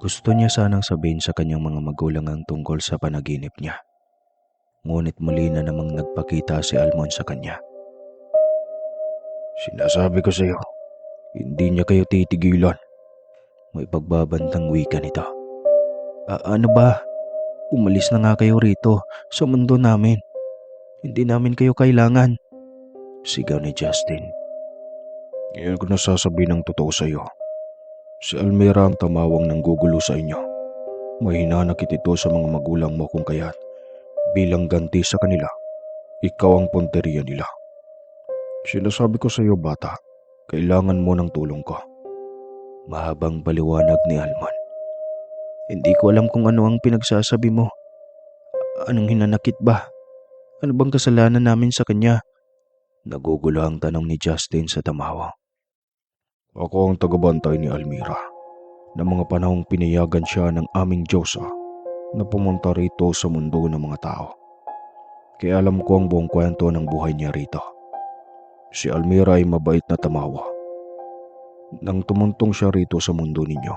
Gusto niya sanang sabihin sa kanyang mga magulang ang tungkol sa panaginip niya. Ngunit muli na namang nagpakita si Almon sa kanya. Sinasabi ko sa iyo, hindi niya kayo titigilan. May pagbabantang wika nito. Ano ba? Umalis na nga kayo rito sa mundo namin. Hindi namin kayo kailangan. Sigaw ni Justin. Ngayon ko nasasabihin ng totoo sa iyo. Si Almira ang tamawang nanggugulo sa inyo. May hinanakit ito sa mga magulang mo kung kaya't bilang ganti sa kanila, ikaw ang punteriya nila. Sinasabi ko sa iyo, bata, kailangan mo ng tulong ko. Mahabang paliwanag ni Almon. Hindi ko alam kung ano ang pinagsasabi mo. Anong hinanakit ba? Ano bang kasalanan namin sa kanya? Nagugulo ang tanong ni Justin sa tamawa. Ako ang tagabantay ni Almira. Na mga panahong pinayagan siya ng aming Diyosa na pumunta rito sa mundo ng mga tao. Kaya alam ko ang buong kwento ng buhay niya rito. Si Almira ay mabait na tamawa. Nang tumuntong siya rito sa mundo ninyo,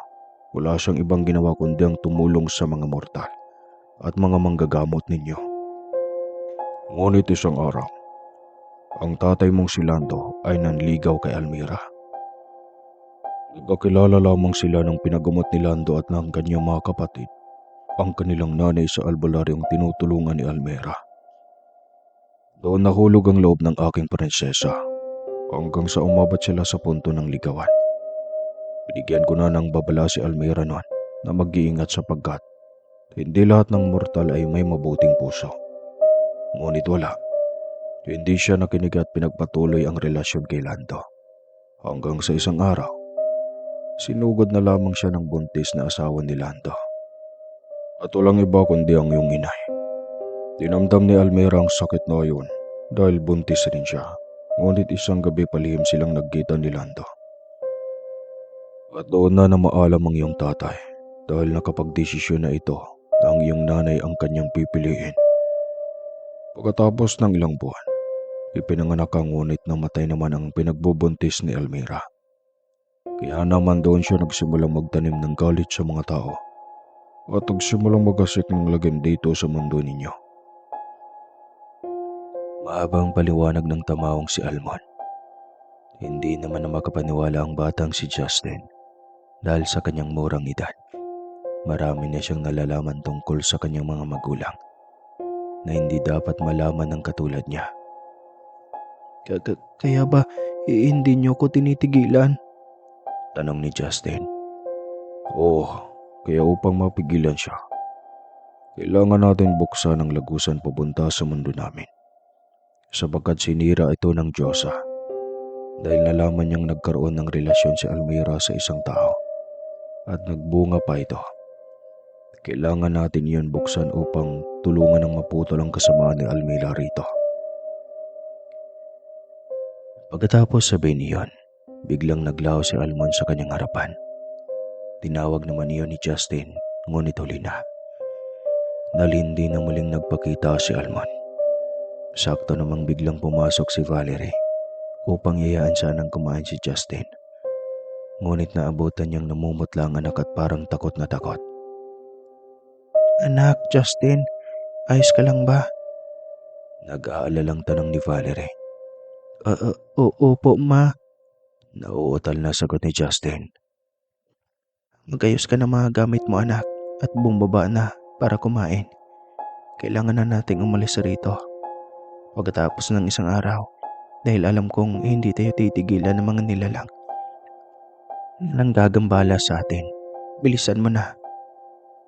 wala siyang ibang ginawa kundi ang tumulong sa mga mortal at mga manggagamot ninyo. Ngunit isang araw, ang tatay mong si Lando ay nanligaw kay Almira. Nagkakilala lamang sila ng pinagamot ni Lando at ng kanyang mga kapatid, ang kanilang nanay sa albularyong tinutulungan ni Almira. Doon nahulog ang loob ng aking prinsesa hanggang sa umabot sila sa punto ng ligawan. Binigyan ko na ng babala si Almira noon na mag-iingat sapagkat hindi lahat ng mortal ay may mabuting puso. Ngunit wala. Hindi siya nakinig at pinagpatuloy ang relasyon kay Lando. Hanggang sa isang araw, sinugod na lamang siya ng buntis na asawa ni Lando. At walang iba kundi ang iyong inay. Dinamdam ni Almira ang sakit na yun dahil buntis rin siya. Ngunit isang gabi palihim silang nagkita ni Lando. At doon na maalam ang iyong tatay dahil nakapagdesisyon na ito na ang iyong nanay ang kanyang pipiliin. Pagkatapos ng ilang buwan, ipinanganak ang ngunit namatay naman ang pinagbubuntis ni Almira. Kaya naman doon siya nagsimulang magtanim ng galit sa mga tao at nagsimulang magasik ng lagim dito sa mundo ninyo. Mahabang paliwanag ng tamawang si Almon. Hindi naman na makapaniwala ang batang si Justin dahil sa kanyang murang edad. Marami na siyang nalalaman tungkol sa kanyang mga magulang na hindi dapat malaman ng katulad niya. Kaya ba hindi niyo ko tinitigilan? Tanong ni Justin. Oo, kaya upang mapigilan siya, kailangan natin buksan ang lagusan papunta sa mundo namin. Sapagkat sinira ito ng Diyosa dahil nalaman niyang nagkaroon ng relasyon si Almira sa isang tao at nagbunga pa ito. Kailangan natin iyon buksan upang tulungan ng maputol ang kasamaan ni Almira rito. Pagkatapos sabihin niyon, biglang naglaho si Almon sa kanyang harapan. Tinawag naman iyon ni Justin, ngunit huli na. Nalindi na muling nagpakita si Almon. Sakto namang biglang pumasok si Valerie upang iyayaan sanang kumain si Justin. Ngunit naabutan niyang namumutla ang anak at parang takot na takot. Anak, Justin, ayos ka lang ba? Nag-aalalang tanong ni Valerie. Opo, ma. Nauutal na sagot ni Justin. Magayos ka na mga gamit mo, anak, at bumaba na para kumain. Kailangan na nating umalis rito pagkatapos ng isang araw dahil alam kong hindi tayo titigilan ng mga nilalang nang gagambala sa atin. Bilisan mo na.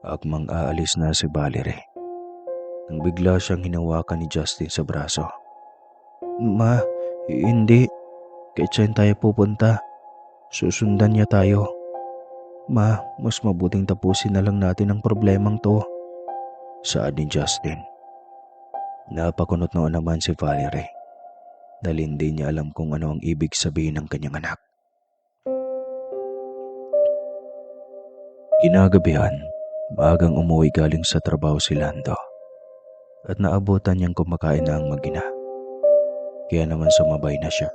Akmang aalis na si Valerie nang bigla siyang hinawakan ni Justin sa braso. Ma, hindi. Kahit saan tayo pupunta, susundan niya tayo. Ma, mas mabuting tapusin na lang natin ang problemang to. Saad ni Justin. Napakunot noon naman si Valerie dahil hindi niya alam kung ano ang ibig sabihin ng kanyang anak. Kinagabihan, maagang umuwi galing sa trabaho si Lando at naabutan niyang kumakain na ang mag-ina. Kaya naman sumabay na siya.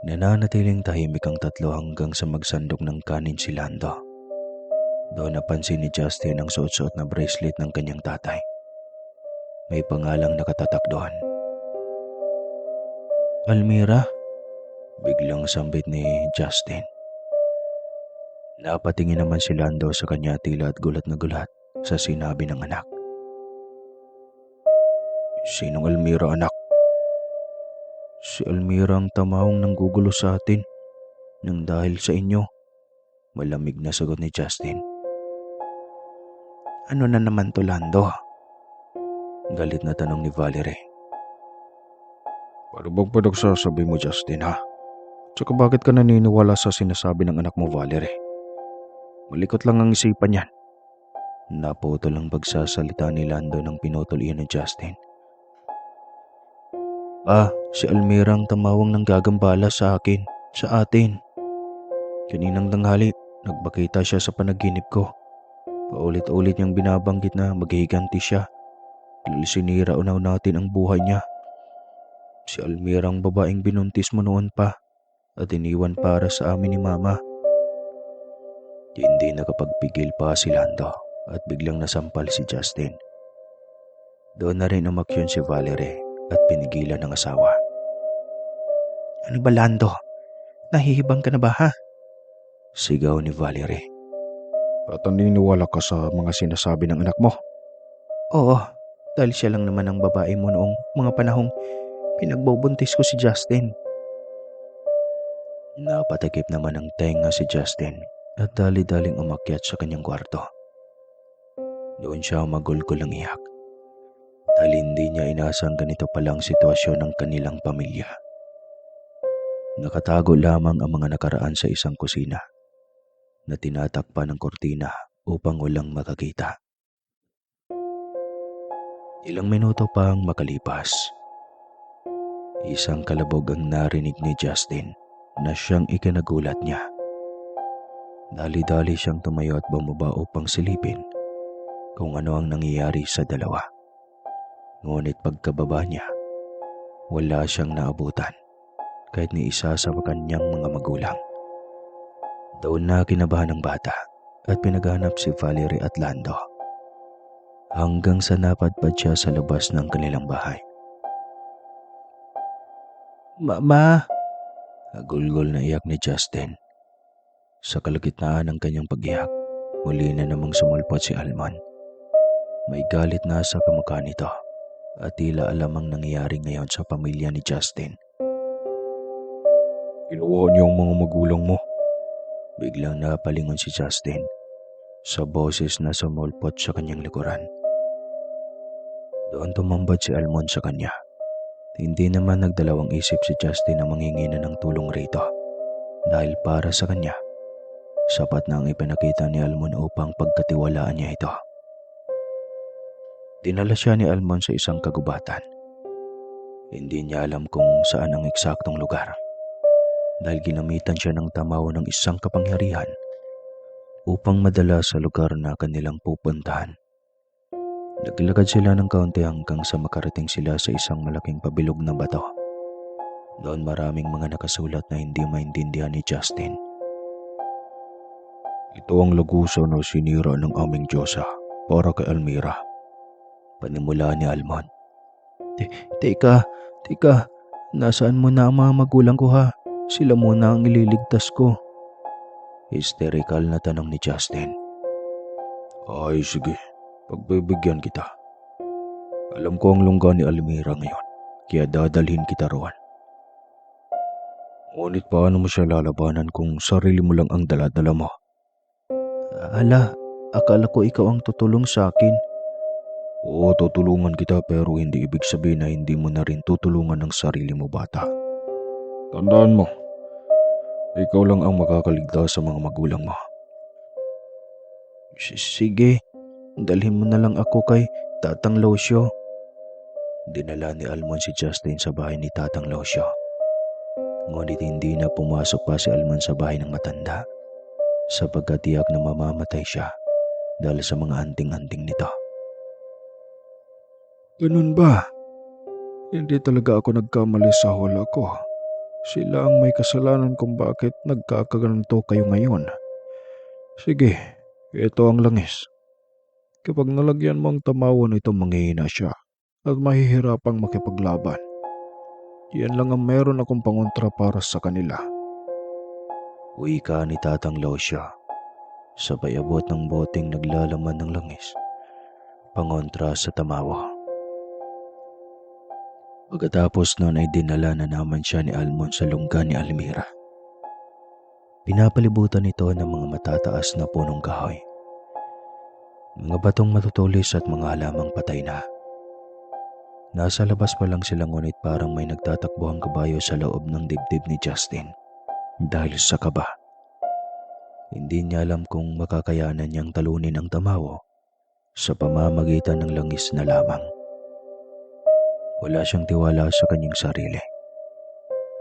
Nananatiling tahimik ang tatlo hanggang sa magsandok ng kanin si Lando. Doon napansin ni Justin ang suot-suot na bracelet ng kanyang tatay. May pangalang nakatatak doon. Almira? Biglang sambit ni Justin. Napatingin naman si Lando sa kanya tila at gulat na gulat sa sinabi ng anak. Sinong Almira, anak? Si Almira ang tamahong nanggugulo sa atin nang dahil sa inyo. Malamig na sagot ni Justin. Ano na naman to, Lando? Galit na tanong ni Valerie. Paano bang pinagsasabi mo, Justin, ha? Tsaka bakit ka naniniwala sa sinasabi ng anak mo, Valerie? Malikot lang ang isipan yan. Naputol ang pagsasalita ni Lando nang pinutol iyon ni Justin. Si Almira ang tamawang nanggagambala sa akin, sa atin. Kaninang tanghali, nagbakita siya sa panaginip ko. Paulit-ulit niyang binabanggit na maghihiganti siya. Dahil sinira-unaw natin ang buhay niya. Si Almira ang babaeng binuntis mo noon pa at iniwan para sa amin ni Mama. Hindi nakapagpigil pa si Lando at biglang nasampal si Justin. Doon na rin umaksyon si Valerie at pinigilan ng asawa. Ano ba, Lando? Nahihibang ka na ba, ha? Sigaw ni Valerie. At naniniwala ka sa mga sinasabi ng anak mo? Oo, dahil siya lang naman ang babae mo noong mga panahong pinagbubuntis ko si Justin. Napatakip naman ang tenga si Justin at dali-daling umakyat sa kanyang kwarto. Doon siya magulgol ng iyak dahil hindi niya inasang ganito palang sitwasyon ng kanilang pamilya. Nakatago lamang ang mga nakaraan sa isang kusina na tinatakpan ng kortina upang walang makakita. Ilang minuto pang makalipas, isang kalabog ang narinig ni Justin na siyang ikinagulat niya. Dali-dali siyang tumayo at bumaba upang silipin kung ano ang nangyayari sa dalawa. Ngunit pagkababa niya, wala siyang naabutan kahit ni isa sa kanyang mga magulang. Doon na kinabahan ng bata at pinaghanap si Valerie at Lando hanggang sa napadpad siya sa labas ng kanilang bahay. Mama! Agulgol na iyak ni Justin. Sa kalagitnaan ng kanyang pag-iyak, muli na namang sumulpot si Almon. May galit na sa kamukha nito at tila alam ang nangyayari ngayon sa pamilya ni Justin. Ginawa niyo ang mga magulang mo. Biglang napalingon si Justin sa boses na sumulpot sa kanyang likuran. Doon tumambad si Almon sa kanya. Hindi naman nagdalawang isip si Justin na manghingi na ng tulong rito dahil para sa kanya, sapat na ang ipinakita ni Almon upang pagkatiwalaan niya ito. Dinala siya ni Almon sa isang kagubatan. Hindi niya alam kung saan ang eksaktong lugar dahil ginamitan siya ng tamaw ng isang kapangyarihan upang madala sa lugar na kanilang pupuntahan. Naglakad sila ng kaunti hanggang sa makarating sila sa isang malaking pabilog na bato. Doon maraming mga nakasulat na hindi maintindihan ni Justin. Ito ang lagusan na sinira ng aming Diyosa para kay Almira. Panimula ni Almon. Teka, nasaan mo na ang mga magulang ko, ha? Sila muna ang ililigtas ko. Hysterical na tanong ni Justin. Ay sige, pagbibigyan kita. Alam ko ang lungga ni Almira ngayon, kaya dadalhin kita roon. Ngunit paano mo siya lalabanan kung sarili mo lang ang dala-dala mo? Akala ko ikaw ang tutulong sa akin. Oo, tutulungan kita pero hindi ibig sabihin na hindi mo na rin tutulungan ang sarili mo, bata. Tandaan mo, ikaw lang ang makakaligtas sa mga magulang mo. Sige, dalhin mo na lang ako kay Tatang Losyo. Dinala ni Almon si Justin sa bahay ni Tatang Losyo. Ngunit hindi na pumasok pa si Almon sa bahay ng matanda sapagkat tiyak na mamamatay siya dahil sa mga anting-anting nito. Ganun ba? Hindi talaga ako nagkamali sa hula ko. Sila ang may kasalanan kung bakit nagkakaganito kayo ngayon. Sige, ito ang langis. Kapag nalagyan mo ang tamawan ito, manghihina siya at mahihirapang makipaglaban. Yan lang ang meron akong pangontra para sa kanila. Wika ni Tatang Losyo, sabay abot ng boteng naglalaman ng langis pangontra sa tamawa. Pagkatapos noon ay dinala na naman siya ni Almon sa lungga ni Almira. Pinapalibutan ito ng mga matataas na punong kahoy, mga batong matutulis at mga halamang patay na. Nasa labas pa lang sila ngunit parang may nagtatakbuhang kabayo sa loob ng dibdib ni Justin dahil sa kaba. Hindi niya alam kung makakayanan niyang talunin ang tamawo sa pamamagitan ng langis na lamang. Wala siyang tiwala sa kanyang sarili.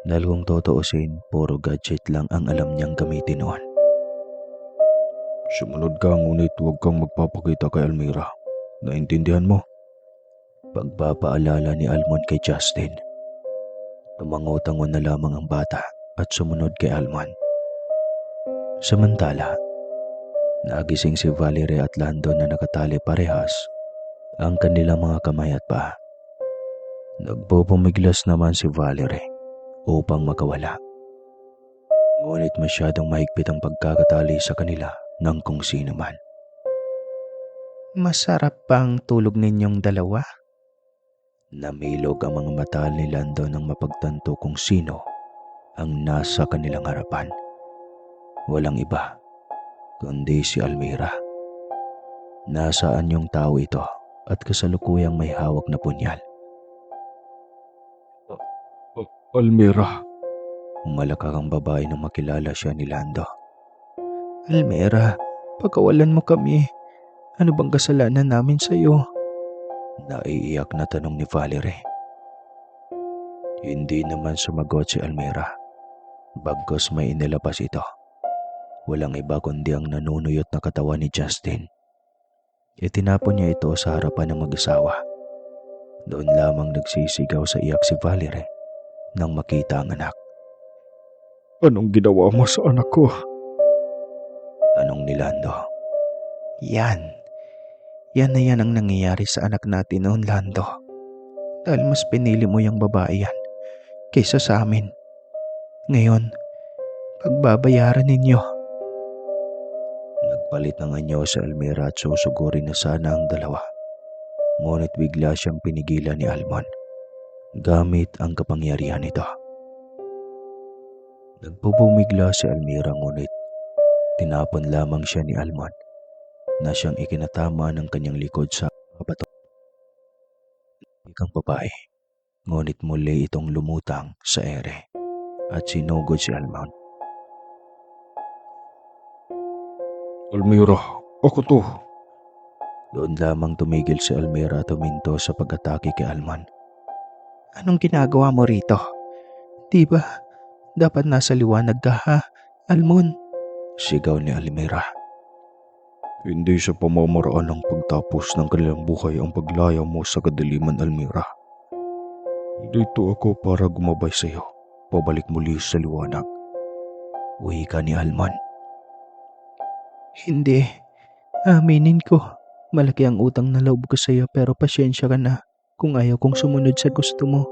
Dahil kung totoosin, puro gadget lang ang alam niyang gamitin noon. Sumunod ka ngunit huwag kang magpapakita kay Almira. Naintindihan mo? Pagpapaalala ni Almon kay Justin. Tumango-tango na lamang ang bata at sumunod kay Almon. Samantala, nagising si Valerie at Lando na nakatali parehas ang kanilang mga kamay at paa. Nagpupumiglas naman si Valerie upang makawala. Ngunit masyadong mahigpit ang pagkakatali sa kanila ng kung sino man. Masarap bang tulog ninyong dalawa? Namilog ang mga mata ni Lando nang mapagtanto kung sino ang nasa kanilang harapan. Walang iba, kundi si Almira. Nasaan yung tao ito at kasalukuyang may hawak na punyal? Almira. Umalakak ang babae nang makilala siya ni Lando. Almira, pagkawalan mo kami. Ano bang kasalanan namin sa iyo? Naiiyak na tanong ni Valerie. Hindi naman sumagot si Almira. Bagkus may inilabas ito. Walang iba kundi ang nanunuyot na katawan ni Justin. Itinapon niya ito sa harapan ng mag-asawa. Doon lamang nagsisigaw sa iyak si Valerie nang makita ang anak. Anong ginawa mo sa anak ko? Tanong ni Lando. Yan. Yan na yan ang nangyayari sa anak natin noon, Lando. Dahil mas pinili mo yung babae yan kaysa sa amin. Ngayon, pagbabayaran ninyo. Nagpalit ng anyo si Almira at susugurin na sana ang dalawa. Ngunit bigla siyang pinigilan ni Almon gamit ang kapangyarihan nito. Nagpupumigla si Almira ngunit tinapon lamang siya ni Almon na siyang ikinatama ng kanyang likod sa bato. Ikang babae, ngunit muli itong lumutang sa ere at sinugod si Almon. Almira, ako to. Doon lamang tumigil si Almira at huminto sa pag-atake kay Almon. Anong ginagawa mo rito? Di ba, dapat nasa liwanag ka ha, Almon? Sigaw ni Almira. Hindi sa pamamaraan ng pagtapos ng kanilang buhay ang paglaya mo sa kadiliman, Almira. Dito ako para gumabay sa iyo, pabalik muli sa liwanag. Wika ni Almon. Hindi. Aminin ko. Malaki ang utang na loob ko sa iyo pero pasyensya ka na kung ayaw kong sumunod sa gusto mo.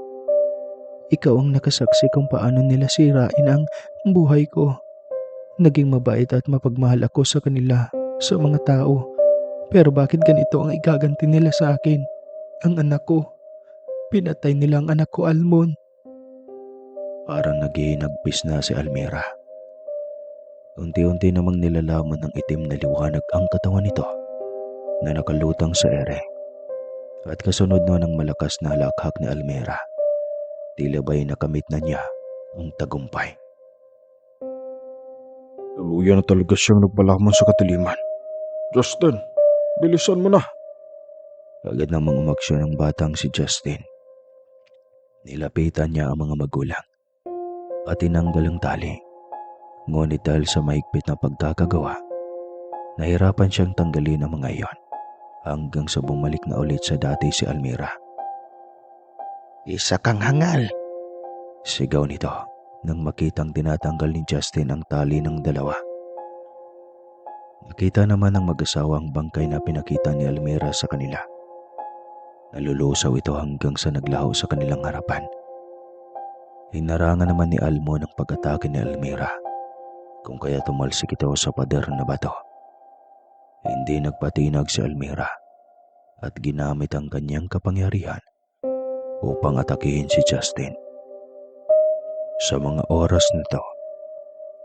Ikaw ang nakasaksi kung paano nila sirain ang buhay ko. Naging mabait at mapagmahal ako sa kanila, sa mga tao. Pero bakit ganito ang igaganti nila sa akin? Ang anak ko. Pinatay nila ang anak ko, Almon. Parang naghihinagpis na si Almira. Unti-unti namang nilalaman ng itim na liwanag ang katawan nito na nakalutang sa ere. At kasunod nun ng malakas na halakhak ni Almira, tila ba'y nakamit na niya ang tagumpay. Tuluyan na talaga siyang nagpalaman sa katiliman. Justin, bilisan mo na. Agad namang umaksyon ang batang si Justin. Nilapitan niya ang mga magulang at tinanggal ang tali. Ngunit dahil sa mahigpit na pagkakagawa, nahirapan siyang tanggalin ang mga iyon hanggang sa bumalik na ulit sa dati si Almira. Isa kang hangal. Sigaw nito nang makitang tinatanggal ni Justin ang tali ng dalawa. Nakita naman ng mag-asawa ang bangkay na pinakita ni Almira sa kanila. Nalulusaw ito hanggang sa naglaho sa kanilang harapan. Hinarangan naman ni Almon ang pag-atake ni Almira, kung kaya tumalsik ito sa pader na bato. Hindi nagpatinag si Almira at ginamit ang kanyang kapangyarihan upang atakihin si Justin. Sa mga oras na to,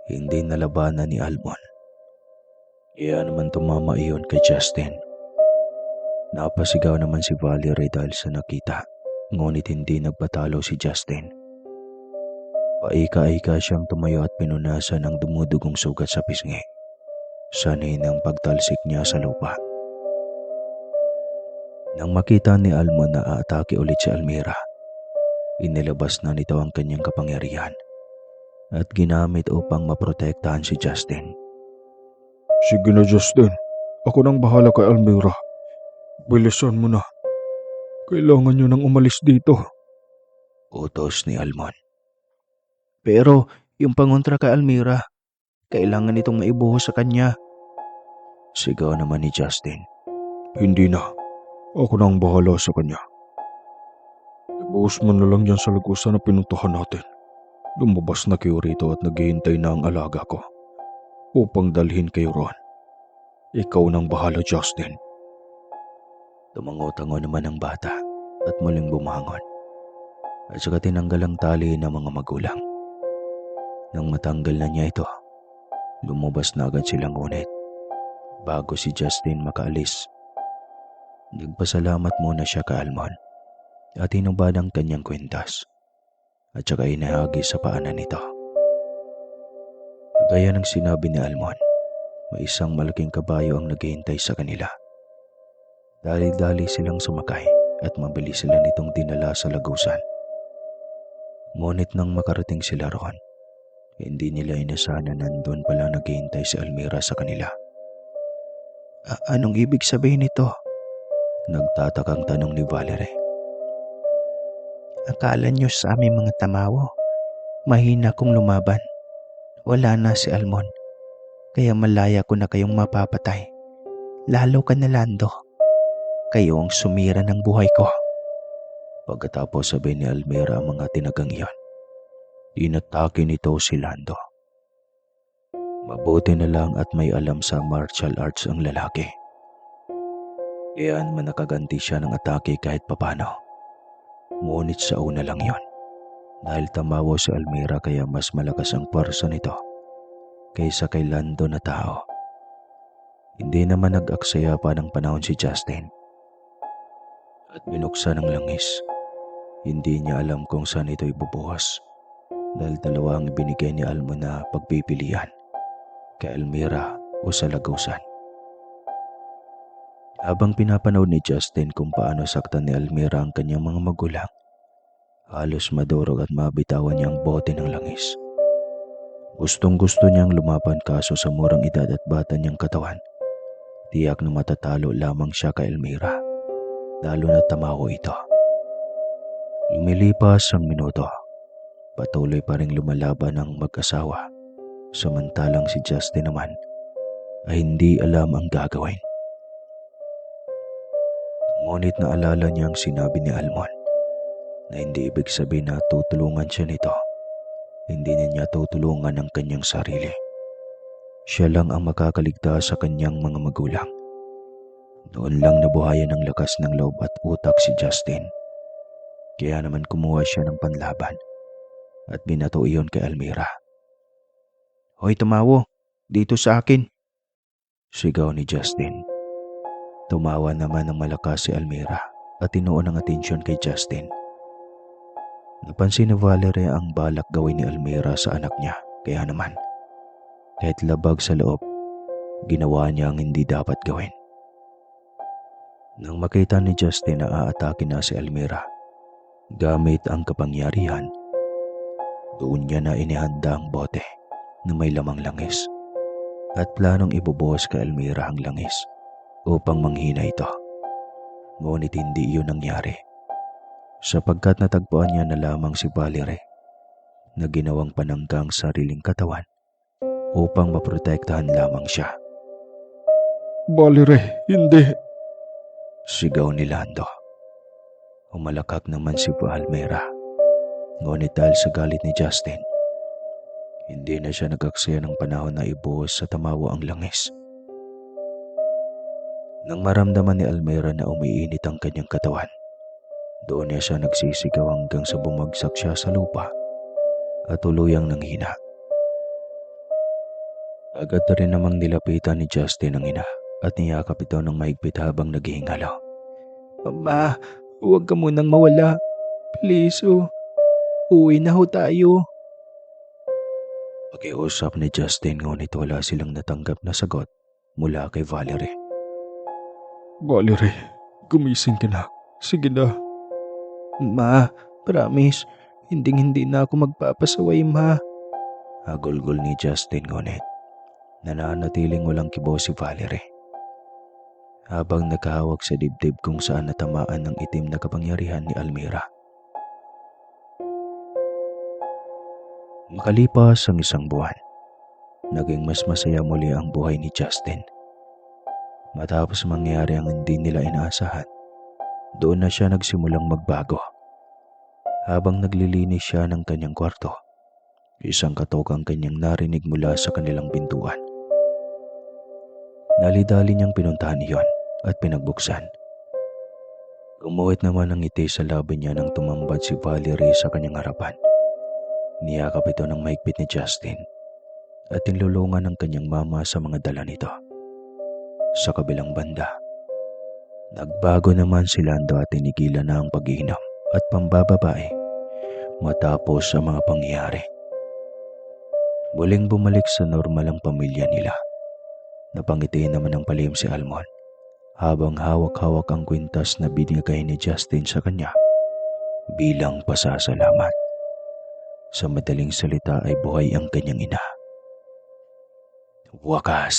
hindi nalabanan ni Almon. Kaya naman tumama iyon kay Justin. Napasigaw naman si Valerie dahil sa nakita, ngunit hindi nagpatalo si Justin. Paika-ika siyang tumayo at pinunasan ang dumudugong sugat sa pisngi. Sanay ng pagtalsik niya sa lupa. Nang makita ni Almon na aatake ulit si Almira, inilabas na nito ang kanyang kapangyarihan at ginamit upang maprotektahan si Justin. Sige na, Justin. Ako nang bahala kay Almira. Bilisan mo na. Kailangan niyo nang umalis dito. Utos ni Almon. Pero yung pangontra kay Almira, kailangan itong maibuhos sa kanya. Sigaw naman ni Justin. Hindi na. Ako nang bahala sa kanya. Ibuhos mo na lang yan sa lagusan na pinuntahan natin. Lumabas na kayo rito at naghihintay na ang alaga ko upang dalhin kayo roon. Ikaw nang bahala, Justin. Tumango-tango naman ang bata at muling bumangon. At saka tinanggal ang tali ng mga magulang. Nang matanggal na niya ito, lumabas na agad silang ngunit bago si Justin makaalis. Nagpasalamat muna siya kay Almon at hinubad ang kanyang kwintas at saka inahagi sa paanan nito. Kagaya ng sinabi ni Almon, may isang malaking kabayo ang naghihintay sa kanila. Dali-dali silang sumakay at mabilis sila nitong dinala sa lagusan. Ngunit nang makarating sila roon, hindi nila inasahan na nandun pala naghihintay si Almira sa kanila. Anong ibig sabihin nito? Nagtatakang tanong ni Valerie. Akala niyo sa aming mga tamawo, mahina kong lumaban. Wala na si Almon, kaya malaya ko na kayong mapapatay. Lalo ka na, Lando. Kayo ang sumira ng buhay ko. Pagkatapos sabi ni Almira ang mga tinagang iyon, inatake nito si Lando. Mabuti na lang at may alam sa martial arts ang lalaki. Kaya naman nakaganti siya ng atake kahit papano. Ngunit sa una lang yon, dahil tamawo si Almira kaya mas malakas ang pwersa nito kaysa kay Lando na tao. Hindi naman nag-aksaya pa ng panahon si Justin at binuksan ng langis. Hindi niya alam kung saan ito ibubuhos dahil dalawa ang ibinigay ni Almon na pagpipilian, kay Almira o sa lagusan. Habang pinapanood ni Justin kung paano saktan ni Almira ang kanyang mga magulang, halos madurog at mabitawan niya ang bote ng langis. Gustong-gusto niyang lumaban kaso sa murang edad at bata niyang katawan, tiyak na matatalo lamang siya kay Almira, lalo na tamawo ito. Lumilipas ang minuto, patuloy pa ring lumalaban ang mag-asawa, samantalang si Justin naman ay hindi alam ang gagawin. Ngunit naalala niya ang sinabi ni Almon na hindi ibig sabihin na tutulungan siya nito. Hindi niya tutulungan ang kanyang sarili. Siya lang ang makakaligtas sa kanyang mga magulang. Doon lang nabuhayan ng lakas ng loob at utak si Justin. Kaya naman kumuha siya ng panlaban at binato iyon kay Almira. Hoy tamawo, dito sa akin. Sigaw ni Justin. Tumawa naman ng malakas si Almira at tinuon ang atensyon kay Justin. Napansin ni Valerie ang balak gawin ni Almira sa anak niya, kaya naman, kahit labag sa loob, ginawa niya ang hindi dapat gawin. Nang makita ni Justin na aatake na si Almira, gamit ang kapangyarihan, doon niya na inihanda ang bote na may lamang langis at planong ibubuhos kay Almira ang langis upang manghina ito. Ngunit hindi iyon nangyari sapagkat natagpuan niya na lamang si Valerie na ginawang pananggang sariling katawan upang maprotektahan lamang siya. Valerie, hindi. Sigaw ni Lando. Umalakak naman si Almira, ngunit dahil sa galit ni Justin, hindi na siya nag-aksaya ng panahon na ibuhos sa tamawo ang langis. Nang maramdaman ni Almira na umiinit ang kanyang katawan, doon niya siya nagsisigaw hanggang sa bumagsak siya sa lupa at tuluyang nanghina. Agad na rin namang nilapitan ni Justin ang ina at niyakap ito ng mahigpit habang naghihingalo. Ma, huwag ka munang mawala. Please, uwi na ho tayo. Pakiusap ni Justin ngunit wala silang natanggap na sagot mula kay Valerie. Valerie, gumising ka na. Sige na. Ma, promise, hindi na ako magpapasaway, ma. Hagulgol ni Justin ngunit nananatiling walang kibo si Valerie. Habang nakahawak sa dibdib kung saan natamaan ng itim na kapangyarihan ni Almira. Makalipas ang isang buwan, naging mas masaya muli ang buhay ni Justin. Matapos mangyari ang hindi nila inaasahan, doon na siya nagsimulang magbago. Habang naglilinis siya ng kanyang kwarto, isang katok ang kanyang narinig mula sa kanilang pintuan. Nalidali niyang pinuntahan iyon at pinagbuksan. Gumuhit naman ang ngiti sa labi niya nang tumambad si Valerie sa kanyang harapan. Niyakap ito ng mahigpit ni Justin at tinulungan ng kanyang mama sa mga dala nito. Sa kabilang banda, nagbago naman si Lando at tinigilan na ang pag-iinom at pambababae matapos sa mga pangyayari. Muling bumalik sa normal ang pamilya nila. Napangiti naman ng palihim si Almon habang hawak-hawak ang kwintas na binigay ni Justin sa kanya bilang pasasalamat. Sa madaling salita ay buhay ang kanyang ina. Wakas.